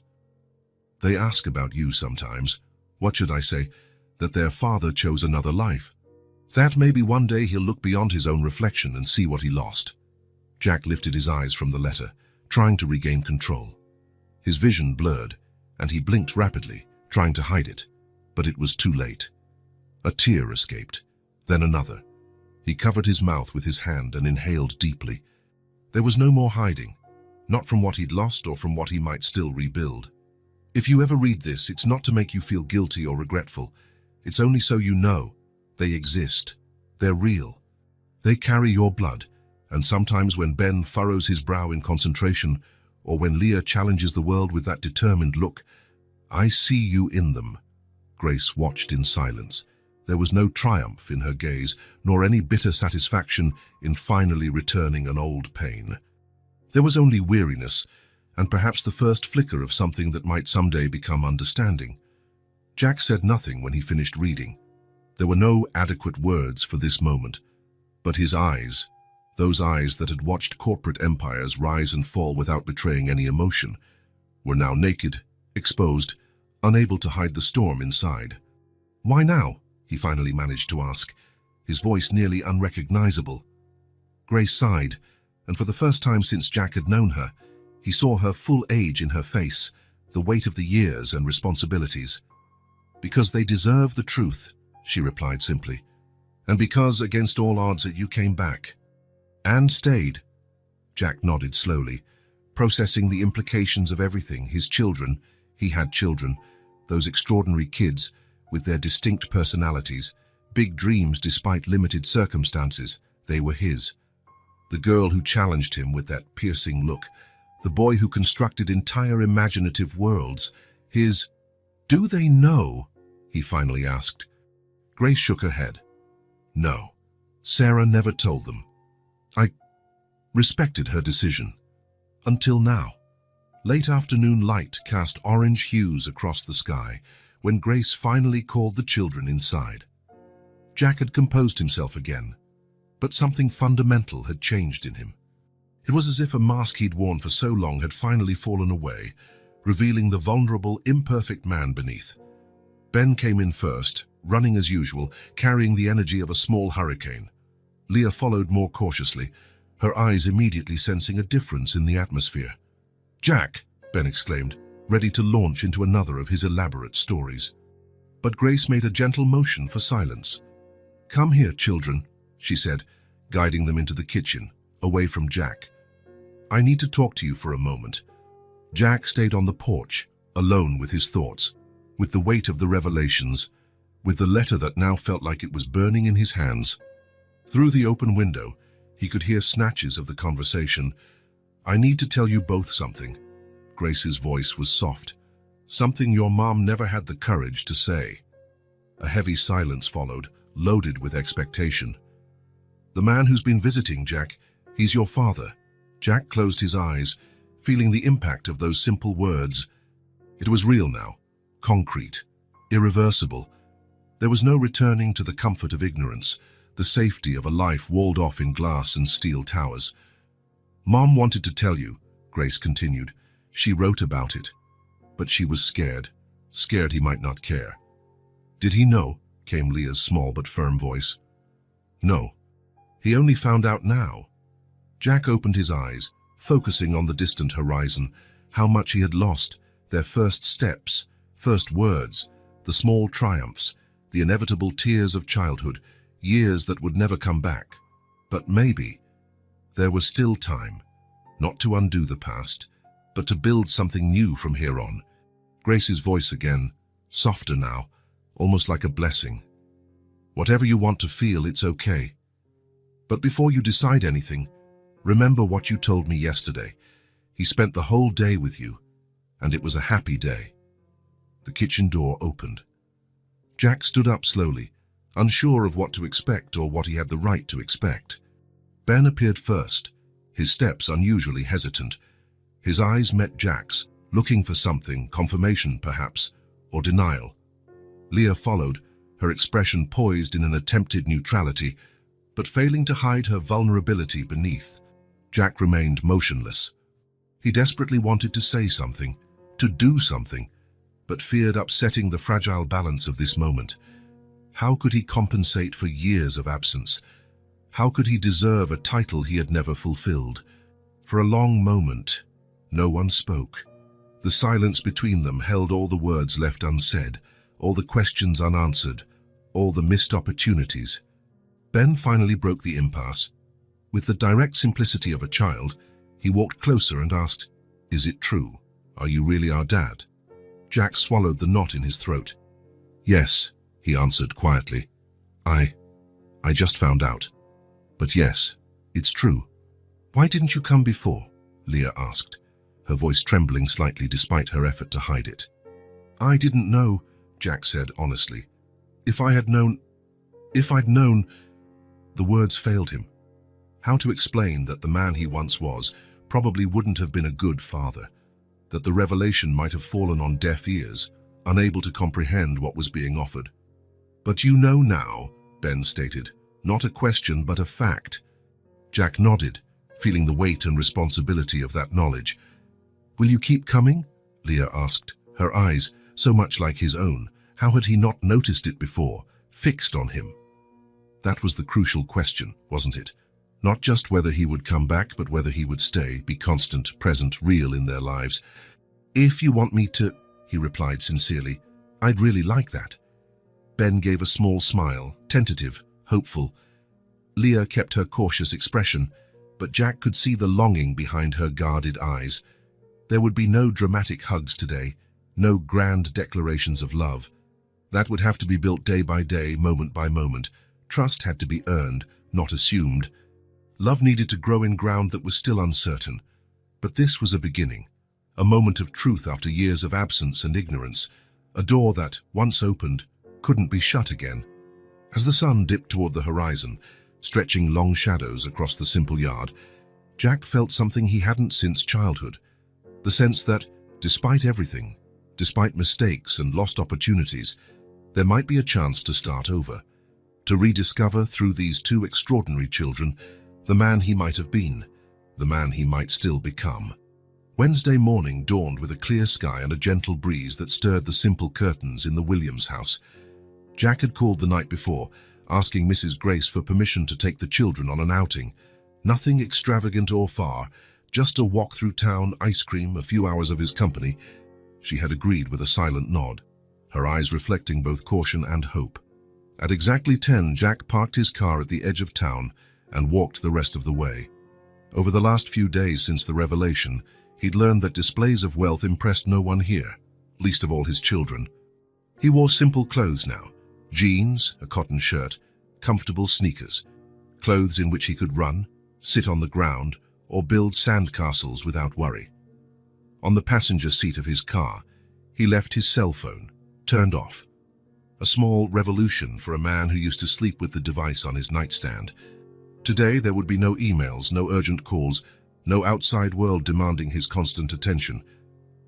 A: "They ask about you sometimes. What should I say? That their father chose another life. That maybe one day he'll look beyond his own reflection and see what he lost." Jack lifted his eyes from the letter, trying to regain control. His vision blurred, and he blinked rapidly, trying to hide it. But it was too late. A tear escaped, then another. He covered his mouth with his hand and inhaled deeply. There was no more hiding, not from what he'd lost or from what he might still rebuild. "If you ever read this, it's not to make you feel guilty or regretful. It's only so you know. They exist. They're real. They carry your blood, and sometimes when Ben furrows his brow in concentration, or when Leah challenges the world with that determined look, I see you in them." Grace watched in silence. There was no triumph in her gaze, nor any bitter satisfaction in finally returning an old pain. There was only weariness, and perhaps the first flicker of something that might someday become understanding. Jack said nothing when he finished reading. There were no adequate words for this moment, but his eyes, those eyes that had watched corporate empires rise and fall without betraying any emotion, were now naked, exposed, unable to hide the storm inside. "Why now?" he finally managed to ask, his voice nearly unrecognizable. Grace sighed, and for the first time since Jack had known her, he saw her full age in her face, the weight of the years and responsibilities. "Because they deserve the truth," she replied simply. And because, against all odds, that you came back. And stayed. Jack nodded slowly, processing the implications of everything. His children, he had children, those extraordinary kids with their distinct personalities, big dreams despite limited circumstances, they were his. The girl who challenged him with that piercing look, the boy who constructed entire imaginative worlds, his... "Do they know?" he finally asked. Grace shook her head. No, Sarah never told them. I respected her decision. Until now. Late afternoon light cast orange hues across the sky when Grace finally called the children inside. Jack had composed himself again, but something fundamental had changed in him. It was as if a mask he'd worn for so long had finally fallen away, revealing the vulnerable, imperfect man beneath. Ben came in first, running as usual, carrying the energy of a small hurricane. Leah followed more cautiously, her eyes immediately sensing a difference in the atmosphere. "Jack!" Ben exclaimed, ready to launch into another of his elaborate stories. But Grace made a gentle motion for silence. "Come here, children," she said, guiding them into the kitchen, away from Jack. "I need to talk to you for a moment." Jack stayed on the porch, alone with his thoughts, with the weight of the revelations, with the letter that now felt like it was burning in his hands. Through the open window, he could hear snatches of the conversation. "I need to tell you both something." Grace's voice was soft. "Something your mom never had the courage to say." A heavy silence followed, loaded with expectation. "The man who's been visiting, Jack, he's your father." Jack closed his eyes, feeling the impact of those simple words. It was real now, concrete, irreversible. There was no returning to the comfort of ignorance, the safety of a life walled off in glass and steel towers. "Mom wanted to tell you," Grace continued. "She wrote about it. But she was scared he might not care." "Did he know?" came Leah's small but firm voice. "No. He only found out now." Jack opened his eyes, focusing on the distant horizon, how much he had lost, their first steps, first words, the small triumphs, the inevitable tears of childhood, years that would never come back. But maybe there was still time, not to undo the past, but to build something new from here on. Grace's voice again, softer now, almost like a blessing. "Whatever you want to feel, it's okay. But before you decide anything, remember what you told me yesterday. He spent the whole day with you, and it was a happy day." The kitchen door opened. Jack stood up slowly, unsure of what to expect or what he had the right to expect. Ben appeared first, his steps unusually hesitant. His eyes met Jack's, looking for something, confirmation perhaps, or denial. Leah followed, her expression poised in an attempted neutrality, but failing to hide her vulnerability beneath. Jack remained motionless. He desperately wanted to say something, to do something, but feared upsetting the fragile balance of this moment. How could he compensate for years of absence? How could he deserve a title he had never fulfilled? For a long moment, no one spoke. The silence between them held all the words left unsaid, all the questions unanswered, all the missed opportunities. Ben finally broke the impasse. With the direct simplicity of a child, he walked closer and asked, "Is it true? Are you really our dad?" Jack swallowed the knot in his throat. "Yes," he answered quietly. I just found out. But yes, it's true." "Why didn't you come before?" Leah asked, her voice trembling slightly despite her effort to hide it. "I didn't know," Jack said honestly. If I'd known... The words failed him. How to explain that the man he once was probably wouldn't have been a good father, that the revelation might have fallen on deaf ears, unable to comprehend what was being offered. "But you know now," Ben stated, "not a question but a fact." Jack nodded, feeling the weight and responsibility of that knowledge. "Will you keep coming?" Leah asked, her eyes, so much like his own. How had he not noticed it before, fixed on him? That was the crucial question, wasn't it? Not just whether he would come back, but whether he would stay, be constant, present, real in their lives. "If you want me to," he replied sincerely, "I'd really like that." Ben gave a small smile, tentative, hopeful. Leah kept her cautious expression, but Jack could see the longing behind her guarded eyes. There would be no dramatic hugs today, no grand declarations of love. That would have to be built day by day, moment by moment. Trust had to be earned, not assumed. Love needed to grow in ground that was still uncertain. But this was a beginning, a moment of truth after years of absence and ignorance, a door that, once opened, couldn't be shut again. As the sun dipped toward the horizon, stretching long shadows across the simple yard, Jack felt something he hadn't since childhood. The sense that, despite everything, despite mistakes and lost opportunities, there might be a chance to start over, to rediscover through these two extraordinary children the man he might have been, the man he might still become. Wednesday morning dawned with a clear sky and a gentle breeze that stirred the simple curtains in the Williams house. Jack had called the night before, asking Mrs. Grace for permission to take the children on an outing. Nothing extravagant or far, just a walk through town, ice cream, a few hours of his company. She had agreed with a silent nod, her eyes reflecting both caution and hope. At exactly 10, Jack parked his car at the edge of town and walked the rest of the way. Over the last few days since the revelation, he'd learned that displays of wealth impressed no one here, least of all his children. He wore simple clothes now, jeans, a cotton shirt, comfortable sneakers, clothes in which he could run, sit on the ground, or build sandcastles without worry. On the passenger seat of his car, he left his cell phone, turned off. A small revolution for a man who used to sleep with the device on his nightstand. Today there would be no emails, no urgent calls, no outside world demanding his constant attention.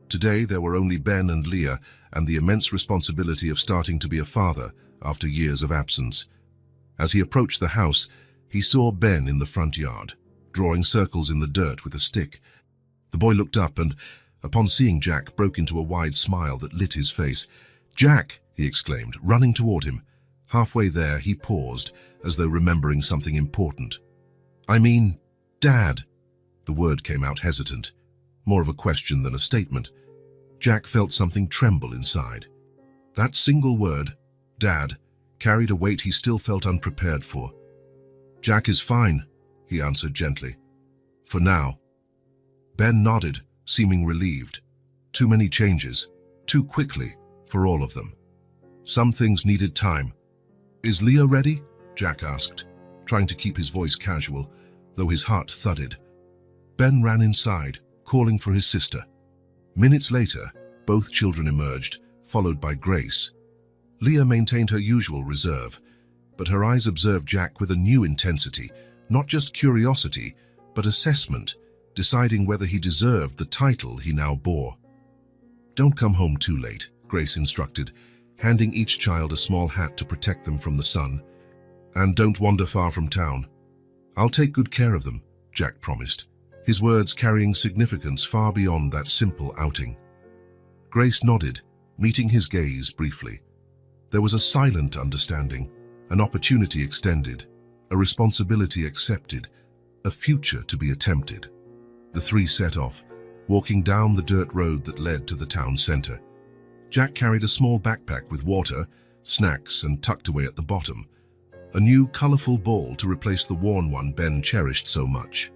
A: Today there were only Ben and Leah and the immense responsibility of starting to be a father after years of absence. As he approached the house, he saw Ben in the front yard, drawing circles in the dirt with a stick. The boy looked up and, upon seeing Jack, broke into a wide smile that lit his face. "Jack!" he exclaimed, running toward him. Halfway there, he paused, as though remembering something important. "I mean, Dad." The word came out hesitant, more of a question than a statement. Jack felt something tremble inside. That single word, Dad, carried a weight he still felt unprepared for. "Jack is fine," he answered gently. "For now." Ben nodded, seeming relieved. Too many changes, too quickly, for all of them. Some things needed time. "Is Leah ready?" Jack asked, trying to keep his voice casual, though his heart thudded. Ben ran inside, calling for his sister. Minutes later, both children emerged, followed by Grace. Leah maintained her usual reserve, but her eyes observed Jack with a new intensity, not just curiosity, but assessment, deciding whether he deserved the title he now bore. "Don't come home too late," Grace instructed, handing each child a small hat to protect them from the sun. "And don't wander far from town." "I'll take good care of them," Jack promised, his words carrying significance far beyond that simple outing. Grace nodded, meeting his gaze briefly. There was a silent understanding, an opportunity extended, a responsibility accepted, a future to be attempted. The three set off, walking down the dirt road that led to the town center. Jack carried a small backpack with water, snacks, and tucked away at the bottom. A new, colorful ball to replace the worn one Ben cherished so much.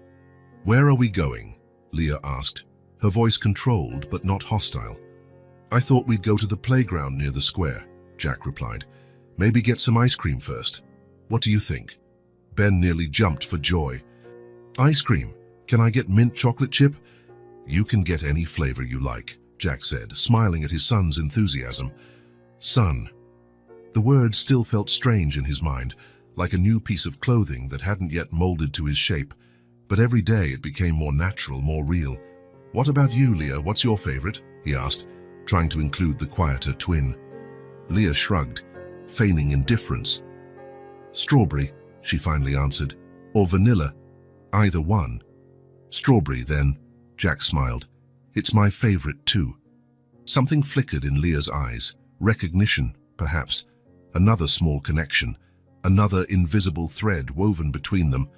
A: "Where are we going?" Leah asked, her voice controlled but not hostile. "I thought we'd go to the playground near the square," Jack replied. "Maybe get some ice cream first. What do you think?" Ben nearly jumped for joy. "Ice cream? Can I get mint chocolate chip?" "You can get any flavor you like," Jack said, smiling at his son's enthusiasm. Son. The word still felt strange in his mind, like a new piece of clothing that hadn't yet molded to his shape. But every day it became more natural, more real. "What about you, Leah? What's your favorite?" he asked, trying to include the quieter twin. Leah shrugged, feigning indifference. "Strawberry," she finally answered, "or vanilla. Either one." "Strawberry, then," Jack smiled. "It's my favorite, too." Something flickered in Leah's eyes. Recognition, perhaps. Another small connection. Another invisible thread woven between them.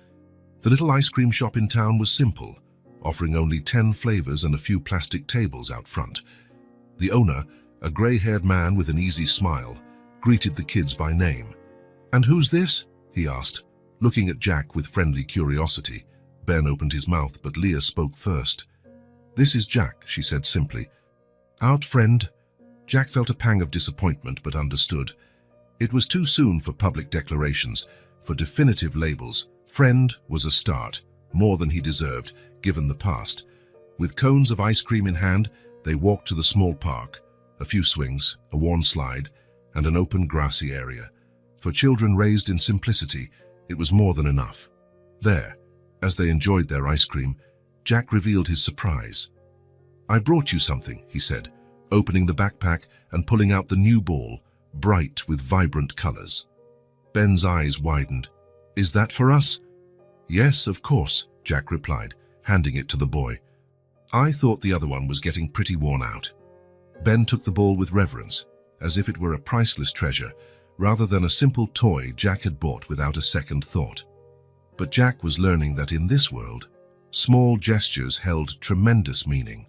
A: The little ice cream shop in town was simple, offering only 10 flavors and a few plastic tables out front. The owner, a gray-haired man with an easy smile, greeted the kids by name. "And who's this?" he asked, looking at Jack with friendly curiosity. Ben opened his mouth, but Leah spoke first. "This is Jack," she said simply. "Our friend." Jack felt a pang of disappointment, but understood. It was too soon for public declarations, for definitive labels. Friend was a start, more than he deserved, given the past. With cones of ice cream in hand, they walked to the small park. A few swings, a worn slide, and an open grassy area. For children raised in simplicity, it was more than enough. There, as they enjoyed their ice cream, Jack revealed his surprise. "I brought you something," he said, opening the backpack and pulling out the new ball, bright with vibrant colors. Ben's eyes widened. "Is that for us?" "Yes, of course," Jack replied, handing it to the boy. "I thought the other one was getting pretty worn out." Ben took the ball with reverence, as if it were a priceless treasure, rather than a simple toy Jack had bought without a second thought. But Jack was learning that in this world, small gestures held tremendous meaning.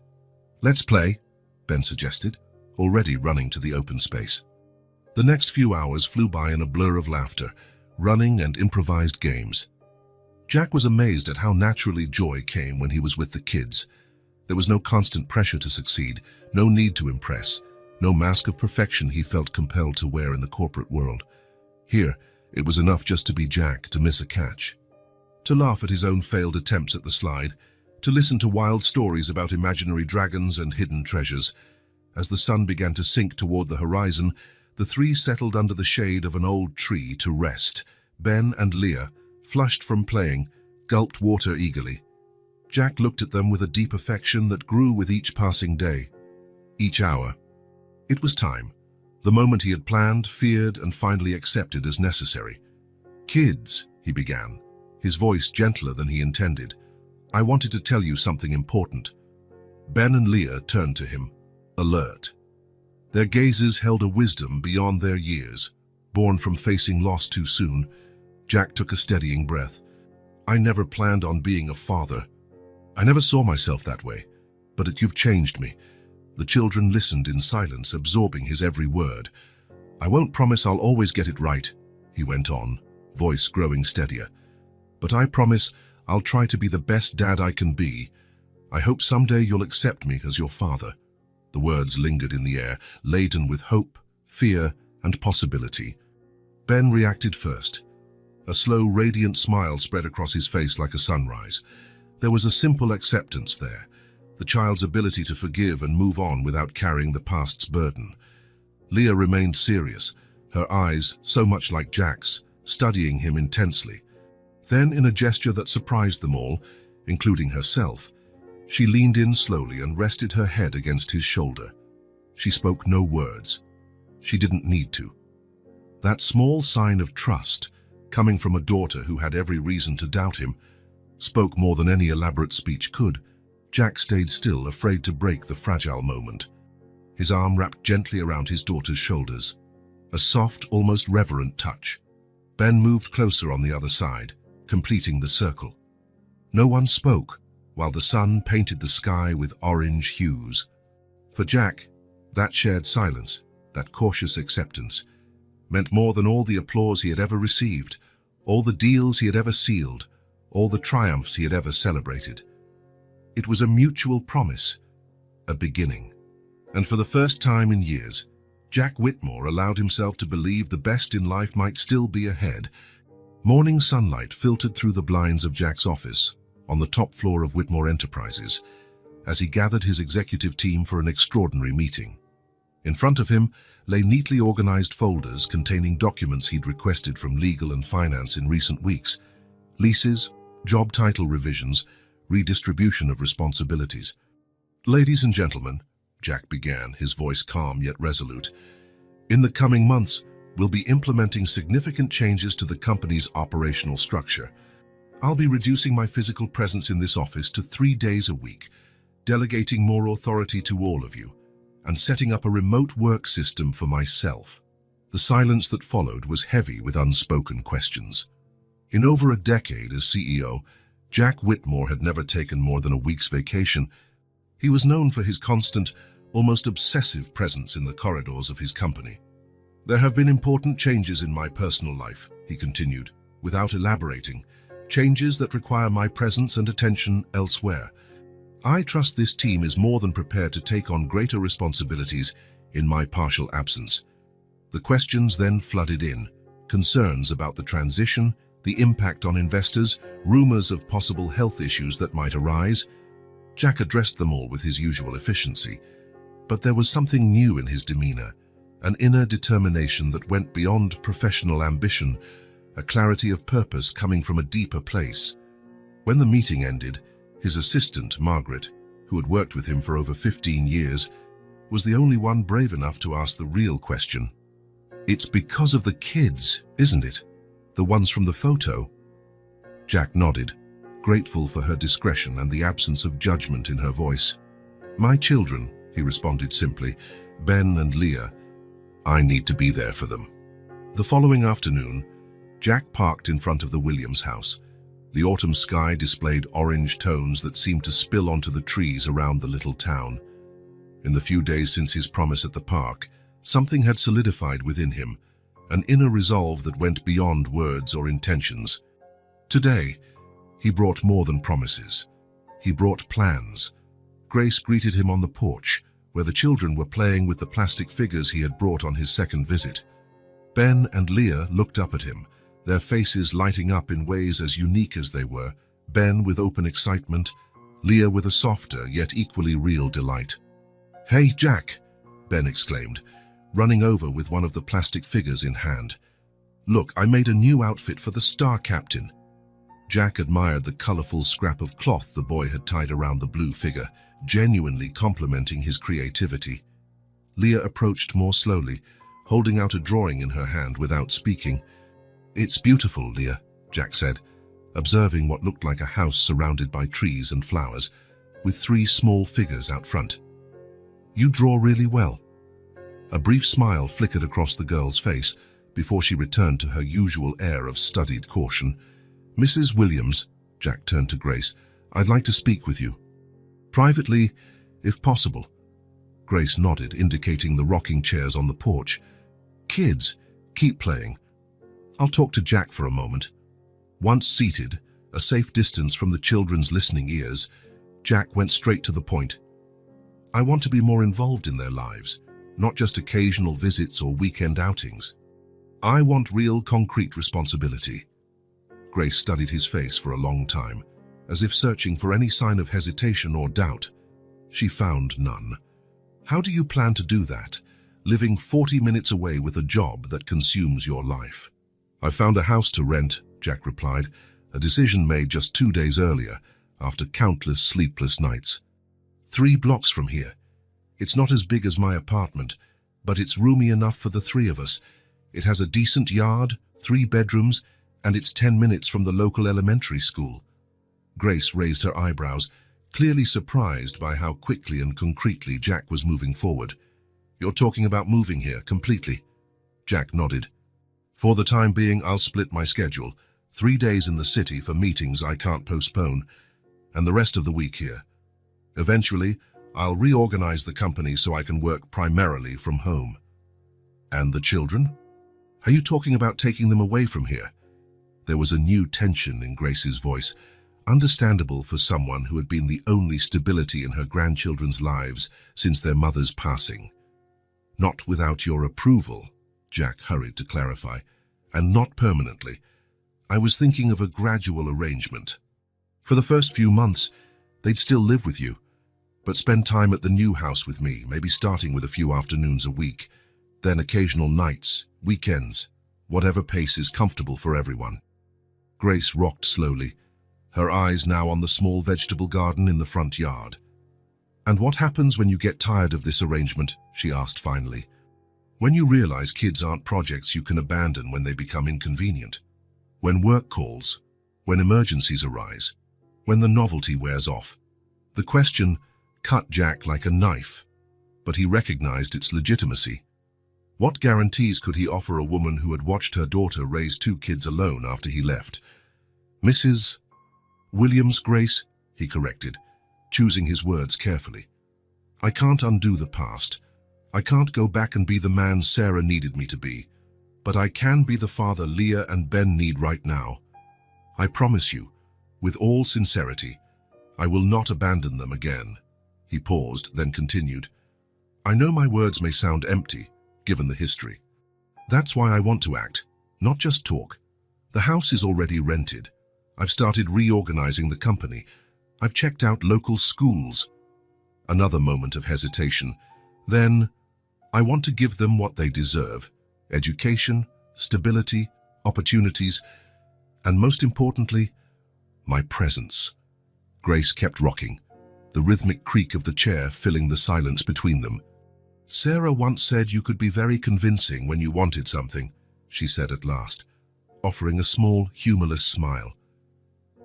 A: "Let's play," Ben suggested, already running to the open space. The next few hours flew by in a blur of laughter, running and improvised games. Jack was amazed at how naturally joy came when he was with the kids. There was no constant pressure to succeed, no need to impress, no mask of perfection he felt compelled to wear in the corporate world. Here, it was enough just to be Jack, to miss a catch, to laugh at his own failed attempts at the slide, to listen to wild stories about imaginary dragons and hidden treasures. As the sun began to sink toward the horizon, the three settled under the shade of an old tree to rest. Ben and Leah, flushed from playing, gulped water eagerly. Jack looked at them with a deep affection that grew with each passing day, each hour. It was time, the moment he had planned, feared, and finally accepted as necessary. "Kids," he began, his voice gentler than he intended, "I wanted to tell you something important." Ben and Leah turned to him, alert. Their gazes held a wisdom beyond their years, born from facing loss too soon. Jack took a steadying breath. "I never planned on being a father. I never saw myself that way, but you've changed me." The children listened in silence, absorbing his every word. "I won't promise I'll always get it right," he went on, voice growing steadier. "But I promise I'll try to be the best dad I can be. I hope someday you'll accept me as your father." The words lingered in the air, laden with hope, fear, and possibility. Ben reacted first. A slow, radiant smile spread across his face like a sunrise. There was a simple acceptance there, the child's ability to forgive and move on without carrying the past's burden. Leah remained serious, her eyes, so much like Jack's, studying him intensely. Then, in a gesture that surprised them all, including herself, she leaned in slowly and rested her head against his shoulder. She spoke no words. She didn't need to. That small sign of trust, coming from a daughter who had every reason to doubt him, spoke more than any elaborate speech could. Jack stayed still, afraid to break the fragile moment. His arm wrapped gently around his daughter's shoulders. A soft, almost reverent touch. Ben moved closer on the other side, completing the circle. No one spoke, while the sun painted the sky with orange hues. For Jack, that shared silence, that cautious acceptance, meant more than all the applause he had ever received, all the deals he had ever sealed, all the triumphs he had ever celebrated. It was a mutual promise, a beginning. And for the first time in years, Jack Whitmore allowed himself to believe the best in life might still be ahead. Morning sunlight filtered through the blinds of Jack's office, on the top floor of Whitmore Enterprises, as he gathered his executive team for an extraordinary meeting. In front of him lay neatly organized folders containing documents he'd requested from legal and finance in recent weeks: leases, job title revisions, redistribution of responsibilities. "Ladies and gentlemen," Jack began, his voice calm yet resolute, "in the coming months, we'll be implementing significant changes to the company's operational structure. I'll be reducing my physical presence in this office to 3 days a week, delegating more authority to all of you, and setting up a remote work system for myself." The silence that followed was heavy with unspoken questions. In over a decade as CEO, Jack Whitmore had never taken more than a week's vacation. He was known for his constant, almost obsessive presence in the corridors of his company. "There have been important changes in my personal life," he continued, without elaborating, changes that require my presence and attention elsewhere. I trust this team is more than prepared to take on greater responsibilities in my partial absence. The questions then flooded in, concerns about the transition, the impact on investors, rumors of possible health issues that might arise. Jack addressed them all with his usual efficiency, but there was something new in his demeanor, an inner determination that went beyond professional ambition, a clarity of purpose coming from a deeper place. When the meeting ended, his assistant, Margaret, who had worked with him for over 15 years, was the only one brave enough to ask the real question. "It's because of the kids, isn't it? The ones from the photo?" Jack nodded, grateful for her discretion and the absence of judgment in her voice. "My children," he responded simply, "Ben and Leah. I need to be there for them." The following afternoon, Jack parked in front of the Williams house. The autumn sky displayed orange tones that seemed to spill onto the trees around the little town. In the few days since his promise at the park, something had solidified within him, an inner resolve that went beyond words or intentions. Today, he brought more than promises. He brought plans. Grace greeted him on the porch, where the children were playing with the plastic figures he had brought on his second visit. Ben and Leah looked up at him, their faces lighting up in ways as unique as they were, Ben with open excitement, Leah with a softer yet equally real delight. "Hey, Jack!" Ben exclaimed, running over with one of the plastic figures in hand. "Look, I made a new outfit for the Star Captain." Jack admired the colorful scrap of cloth the boy had tied around the blue figure, genuinely complimenting his creativity. Leah approached more slowly, holding out a drawing in her hand without speaking. "It's beautiful, Leah," Jack said, observing what looked like a house surrounded by trees and flowers, with 3 small figures out front. "You draw really well." A brief smile flickered across the girl's face before she returned to her usual air of studied caution. "Mrs. Williams," Jack turned to Grace, "I'd like to speak with you. Privately, if possible." Grace nodded, indicating the rocking chairs on the porch. "Kids, keep playing. I'll talk to Jack for a moment." Once seated, a safe distance from the children's listening ears, Jack went straight to the point. "I want to be more involved in their lives, not just occasional visits or weekend outings. I want real, concrete responsibility." Grace studied his face for a long time, as if searching for any sign of hesitation or doubt. She found none. "How do you plan to do that, living 40 minutes away with a job that consumes your life?" "I found a house to rent," Jack replied, a decision made just 2 days earlier, after countless sleepless nights. 3 blocks from here. It's not as big as my apartment, but it's roomy enough for the 3 of us. It has a decent yard, 3 bedrooms, and it's 10 minutes from the local elementary school." Grace raised her eyebrows, clearly surprised by how quickly and concretely Jack was moving forward. "You're talking about moving here completely?" Jack nodded. "For the time being, I'll split my schedule. 3 days in the city for meetings I can't postpone, and the rest of the week here. Eventually, I'll reorganize the company so I can work primarily from home." "And the children? Are you talking about taking them away from here?" There was a new tension in Grace's voice, understandable for someone who had been the only stability in her grandchildren's lives since their mother's passing. "Not without your approval," Jack hurried to clarify, "and not permanently. I was thinking of a gradual arrangement. For the first few months, they'd still live with you, but spend time at the new house with me, maybe starting with a few afternoons a week, then occasional nights, weekends, whatever pace is comfortable for everyone." Grace rocked slowly, her eyes now on the small vegetable garden in the front yard. "And what happens when you get tired of this arrangement?" she asked finally. "When you realize kids aren't projects you can abandon when they become inconvenient? When work calls? When emergencies arise? When the novelty wears off?" The question cut Jack like a knife, but he recognized its legitimacy. What guarantees could he offer a woman who had watched her daughter raise 2 kids alone after he left? "Mrs. Williams, Grace," he corrected, choosing his words carefully. "I can't undo the past. I can't go back and be the man Sarah needed me to be. but I can be the father Leah and Ben need right now. I promise you, with all sincerity, I will not abandon them again." He paused, then continued, "I know my words may sound empty, given the history. That's why I want to act, not just talk. The house is already rented. I've started reorganizing the company. I've checked out local schools." Another moment of hesitation. Then, "I want to give them what they deserve: education, stability, opportunities, and most importantly, my presence." Grace kept rocking, the rhythmic creak of the chair filling the silence between them. "Sarah once said you could be very convincing when you wanted something," she said at last, offering a small, humorless smile.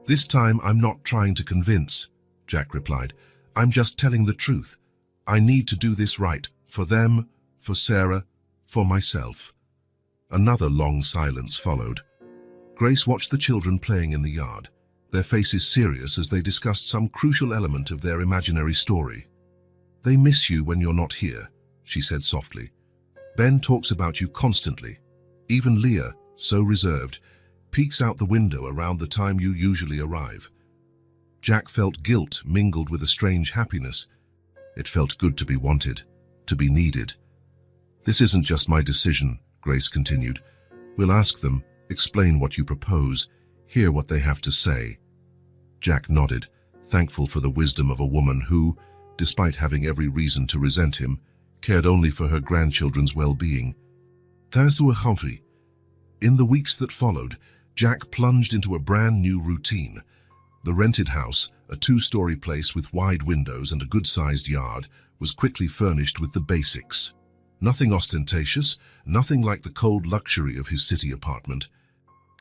A: "This time I'm not trying to convince," Jack replied. "I'm just telling the truth. I need to do this right, for them, for Sarah, for myself." Another long silence followed. Grace watched the children playing in the yard, their faces serious as they discussed some crucial element of their imaginary story. "They miss you when you're not here," she said softly. "Ben talks about you constantly. Even Leah, so reserved, peeks out the window around the time you usually arrive." Jack felt guilt mingled with a strange happiness. It felt good to be wanted, to be needed. "This isn't just my decision," Grace continued. "We'll ask them, explain what you propose, hear what they have to say." Jack nodded, thankful for the wisdom of a woman who, despite having every reason to resent him, cared only for her grandchildren's well-being. In the weeks that followed, Jack plunged into a brand new routine. The rented house, a two-story place with wide windows and a good-sized yard, was quickly furnished with the basics. Nothing ostentatious, nothing like the cold luxury of his city apartment.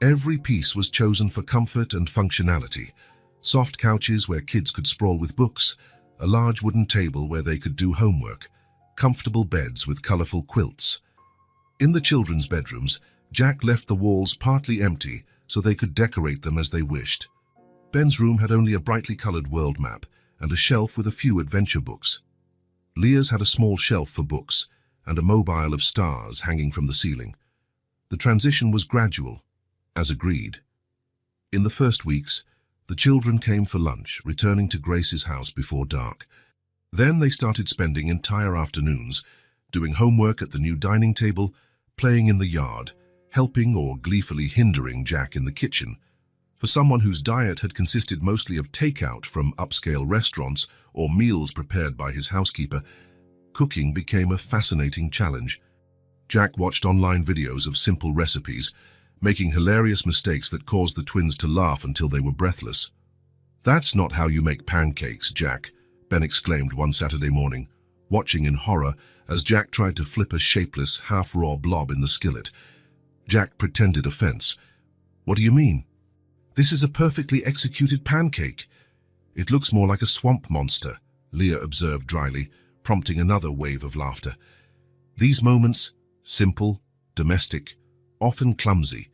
A: Every piece was chosen for comfort and functionality. Soft couches where kids could sprawl with books, a large wooden table where they could do homework, comfortable beds with colorful quilts. In the children's bedrooms, Jack left the walls partly empty so they could decorate them as they wished. Ben's room had only a brightly colored world map and a shelf with a few adventure books. Leah's had a small shelf for books and a mobile of stars hanging from the ceiling. The transition was gradual, as agreed. In the first weeks, the children came for lunch, returning to Grace's house before dark. Then they started spending entire afternoons doing homework at the new dining table, playing in the yard, helping or gleefully hindering Jack in the kitchen. For someone whose diet had consisted mostly of takeout from upscale restaurants or meals prepared by his housekeeper, cooking became a fascinating challenge. Jack watched online videos of simple recipes, making hilarious mistakes that caused the twins to laugh until they were breathless. "That's not how you make pancakes, Jack," Ben exclaimed one Saturday morning, watching in horror as Jack tried to flip a shapeless, half-raw blob in the skillet. Jack pretended offense. "What do you mean?" "This is a perfectly executed pancake." "It looks more like a swamp monster," Leah observed dryly, prompting another wave of laughter. These moments, simple, domestic, often clumsy,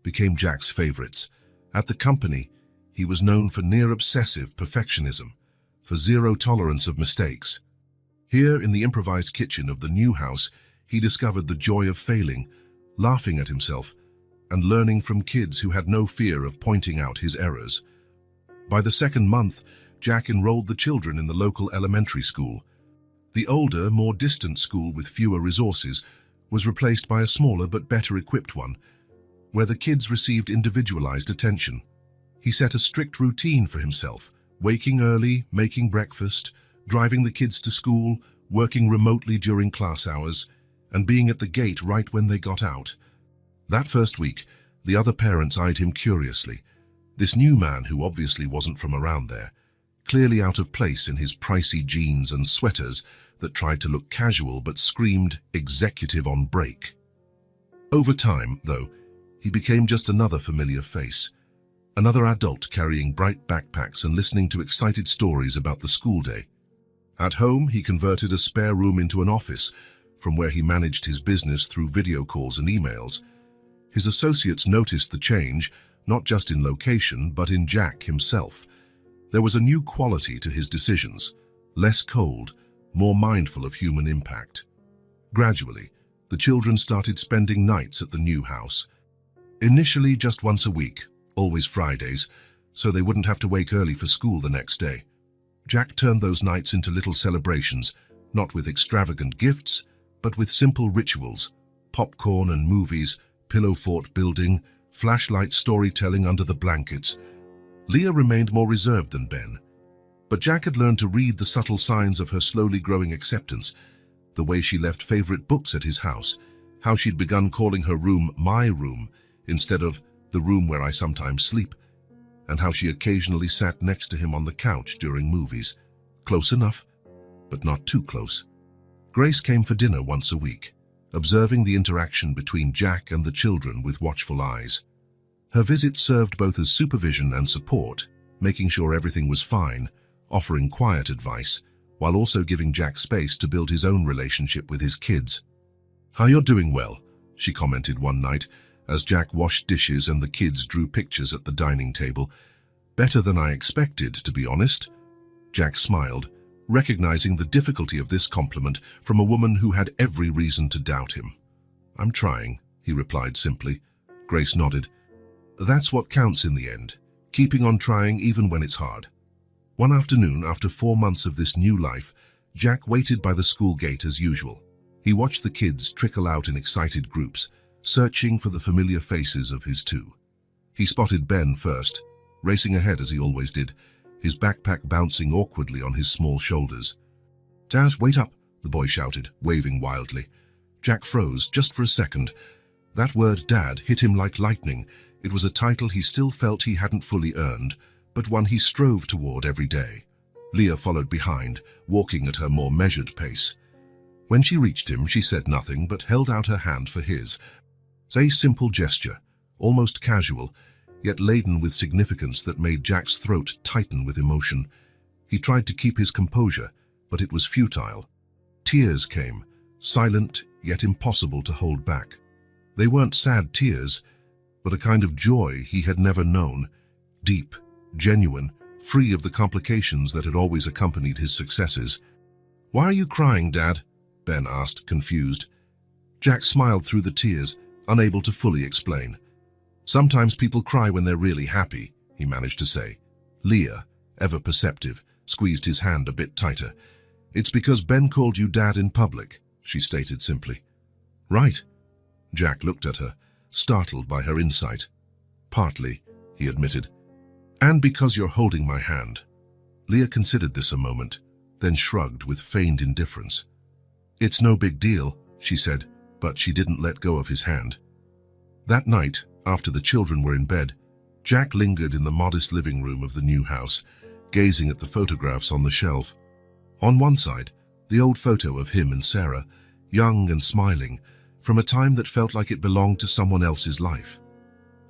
A: became Jack's favorites. At the company, he was known for near-obsessive perfectionism, for zero tolerance of mistakes. Here, in the improvised kitchen of the new house, he discovered the joy of failing, laughing at himself, and learning from kids who had no fear of pointing out his errors. By the second month, Jack enrolled the children in the local elementary school. The older, more distant school with fewer resources was replaced by a smaller but better equipped one, where the kids received individualized attention. He set a strict routine for himself, waking early, making breakfast, driving the kids to school, working remotely during class hours, and being at the gate right when they got out. That first week, the other parents eyed him curiously. This new man, who obviously wasn't from around there, clearly out of place in his pricey jeans and sweaters that tried to look casual but screamed executive on break. Over time, though, he became just another familiar face, another adult carrying bright backpacks and listening to excited stories about the school day. At home, he converted a spare room into an office, from where he managed his business through video calls and emails. His associates noticed the change, not just in location, but in Jack himself. There was a new quality to his decisions, less cold, more mindful of human impact. Gradually, the The children started spending nights at the new house. Initially just once a week, always Fridays, so they wouldn't have to wake early for school the next day. Jack turned those nights into little celebrations, not with extravagant gifts, but with simple rituals: popcorn and movies, pillow fort building, flashlight storytelling under the blankets. Leah remained more reserved than Ben, but Jack had learned to read the subtle signs of her slowly growing acceptance, the way she left favorite books at his house, how she'd begun calling her room my room instead of the room where I sometimes sleep, and how she occasionally sat next to him on the couch during movies. Close enough, but not too close. Grace came for dinner once a week, observing the interaction between Jack and the children with watchful eyes. Her visit served both as supervision and support, making sure everything was fine, offering quiet advice, while also giving Jack space to build his own relationship with his kids. "How you're doing well," she commented one night, as Jack washed dishes and the kids drew pictures at the dining table. "Better than I expected, to be honest." Jack smiled, recognizing the difficulty of this compliment from a woman who had every reason to doubt him. "I'm trying," he replied simply. Grace nodded. "That's what counts in the end, keeping on trying even when it's hard." One afternoon, after 4 months of this new life, Jack waited by the school gate as usual. He watched the kids trickle out in excited groups, searching for the familiar faces of his two. He spotted Ben first, racing ahead as he always did, his backpack bouncing awkwardly on his small shoulders. "Dad, wait up," the boy shouted, waving wildly. Jack froze just for a second. That word Dad hit him like lightning. It was a title he still felt he hadn't fully earned, but one he strove toward every day. Leah followed behind, walking at her more measured pace. When she reached him, she said nothing but held out her hand for his. A simple gesture, almost casual, yet laden with significance that made Jack's throat tighten with emotion. He tried to keep his composure, but it was futile. Tears came, silent yet impossible to hold back. They weren't sad tears, but a kind of joy he had never known, deep, genuine, free of the complications that had always accompanied his successes. "Why are you crying, Dad?" Ben asked, confused. Jack smiled through the tears, unable to fully explain. "Sometimes people cry when they're really happy," he managed to say. Leah, ever perceptive, squeezed his hand a bit tighter. "It's because Ben called you Dad in public," she stated simply. "Right." Jack looked at her, startled by her insight. "Partly," he admitted. "And because you're holding my hand." Leah considered this a moment, then shrugged with feigned indifference. "It's no big deal," she said, but she didn't let go of his hand. That night, after the children were in bed, Jack lingered in the modest living room of the new house, gazing at the photographs on the shelf. On one side, the old photo of him and Sarah, young and smiling, from a time that felt like it belonged to someone else's life.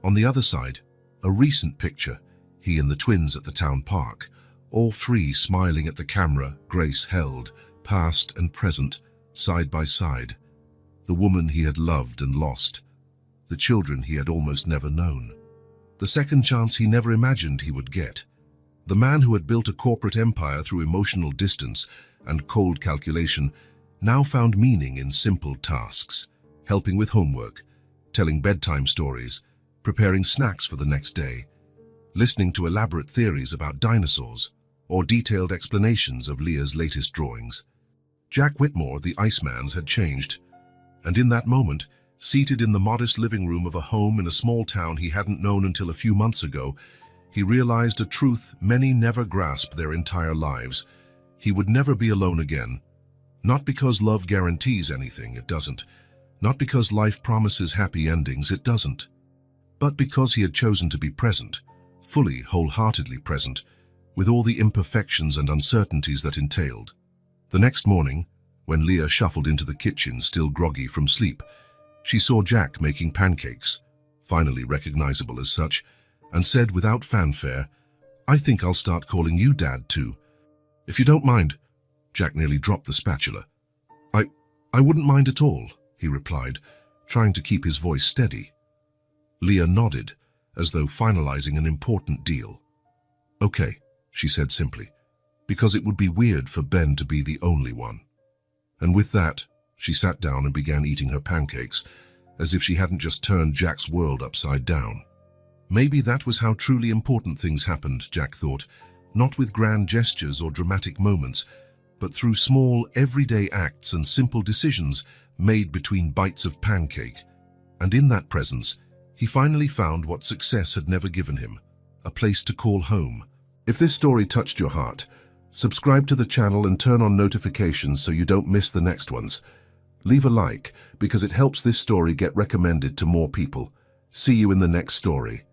A: On the other side, a recent picture, he and the twins at the town park, all three smiling at the camera Grace held, past and present, side by side. The woman he had loved and lost, the children he had almost never known, the second chance he never imagined he would get. The man who had built a corporate empire through emotional distance and cold calculation now found meaning in simple tasks, helping with homework, telling bedtime stories, preparing snacks for the next day, listening to elaborate theories about dinosaurs, or detailed explanations of Leah's latest drawings. Jack Whitmore, the Iceman's, had changed, and in that moment, seated in the modest living room of a home in a small town he hadn't known until a few months ago, he realized a truth many never grasp their entire lives. He would never be alone again. Not because love guarantees anything, it doesn't. Not because life promises happy endings, it doesn't. But because he had chosen to be present, fully, wholeheartedly present, with all the imperfections and uncertainties that entailed. The next morning, when Leah shuffled into the kitchen, still groggy from sleep, she saw Jack making pancakes, finally recognizable as such, and said without fanfare, "I think I'll start calling you Dad too. If you don't mind." Jack nearly dropped the spatula. I wouldn't mind at all," he replied, trying to keep his voice steady. Leah nodded, as though finalizing an important deal. "Okay," she said simply, "because it would be weird for Ben to be the only one." And with that, She sat down and began eating her pancakes, as if she hadn't just turned Jack's world upside down. Maybe that was how truly important things happened, Jack thought, not with grand gestures or dramatic moments, but through small, everyday acts and simple decisions made between bites of pancake. And in that presence, he finally found what success had never given him, a place to call home. If this story touched your heart, subscribe to the channel and turn on notifications so you don't miss the next ones. Leave a like, because it helps this story get recommended to more people. See you in the next story.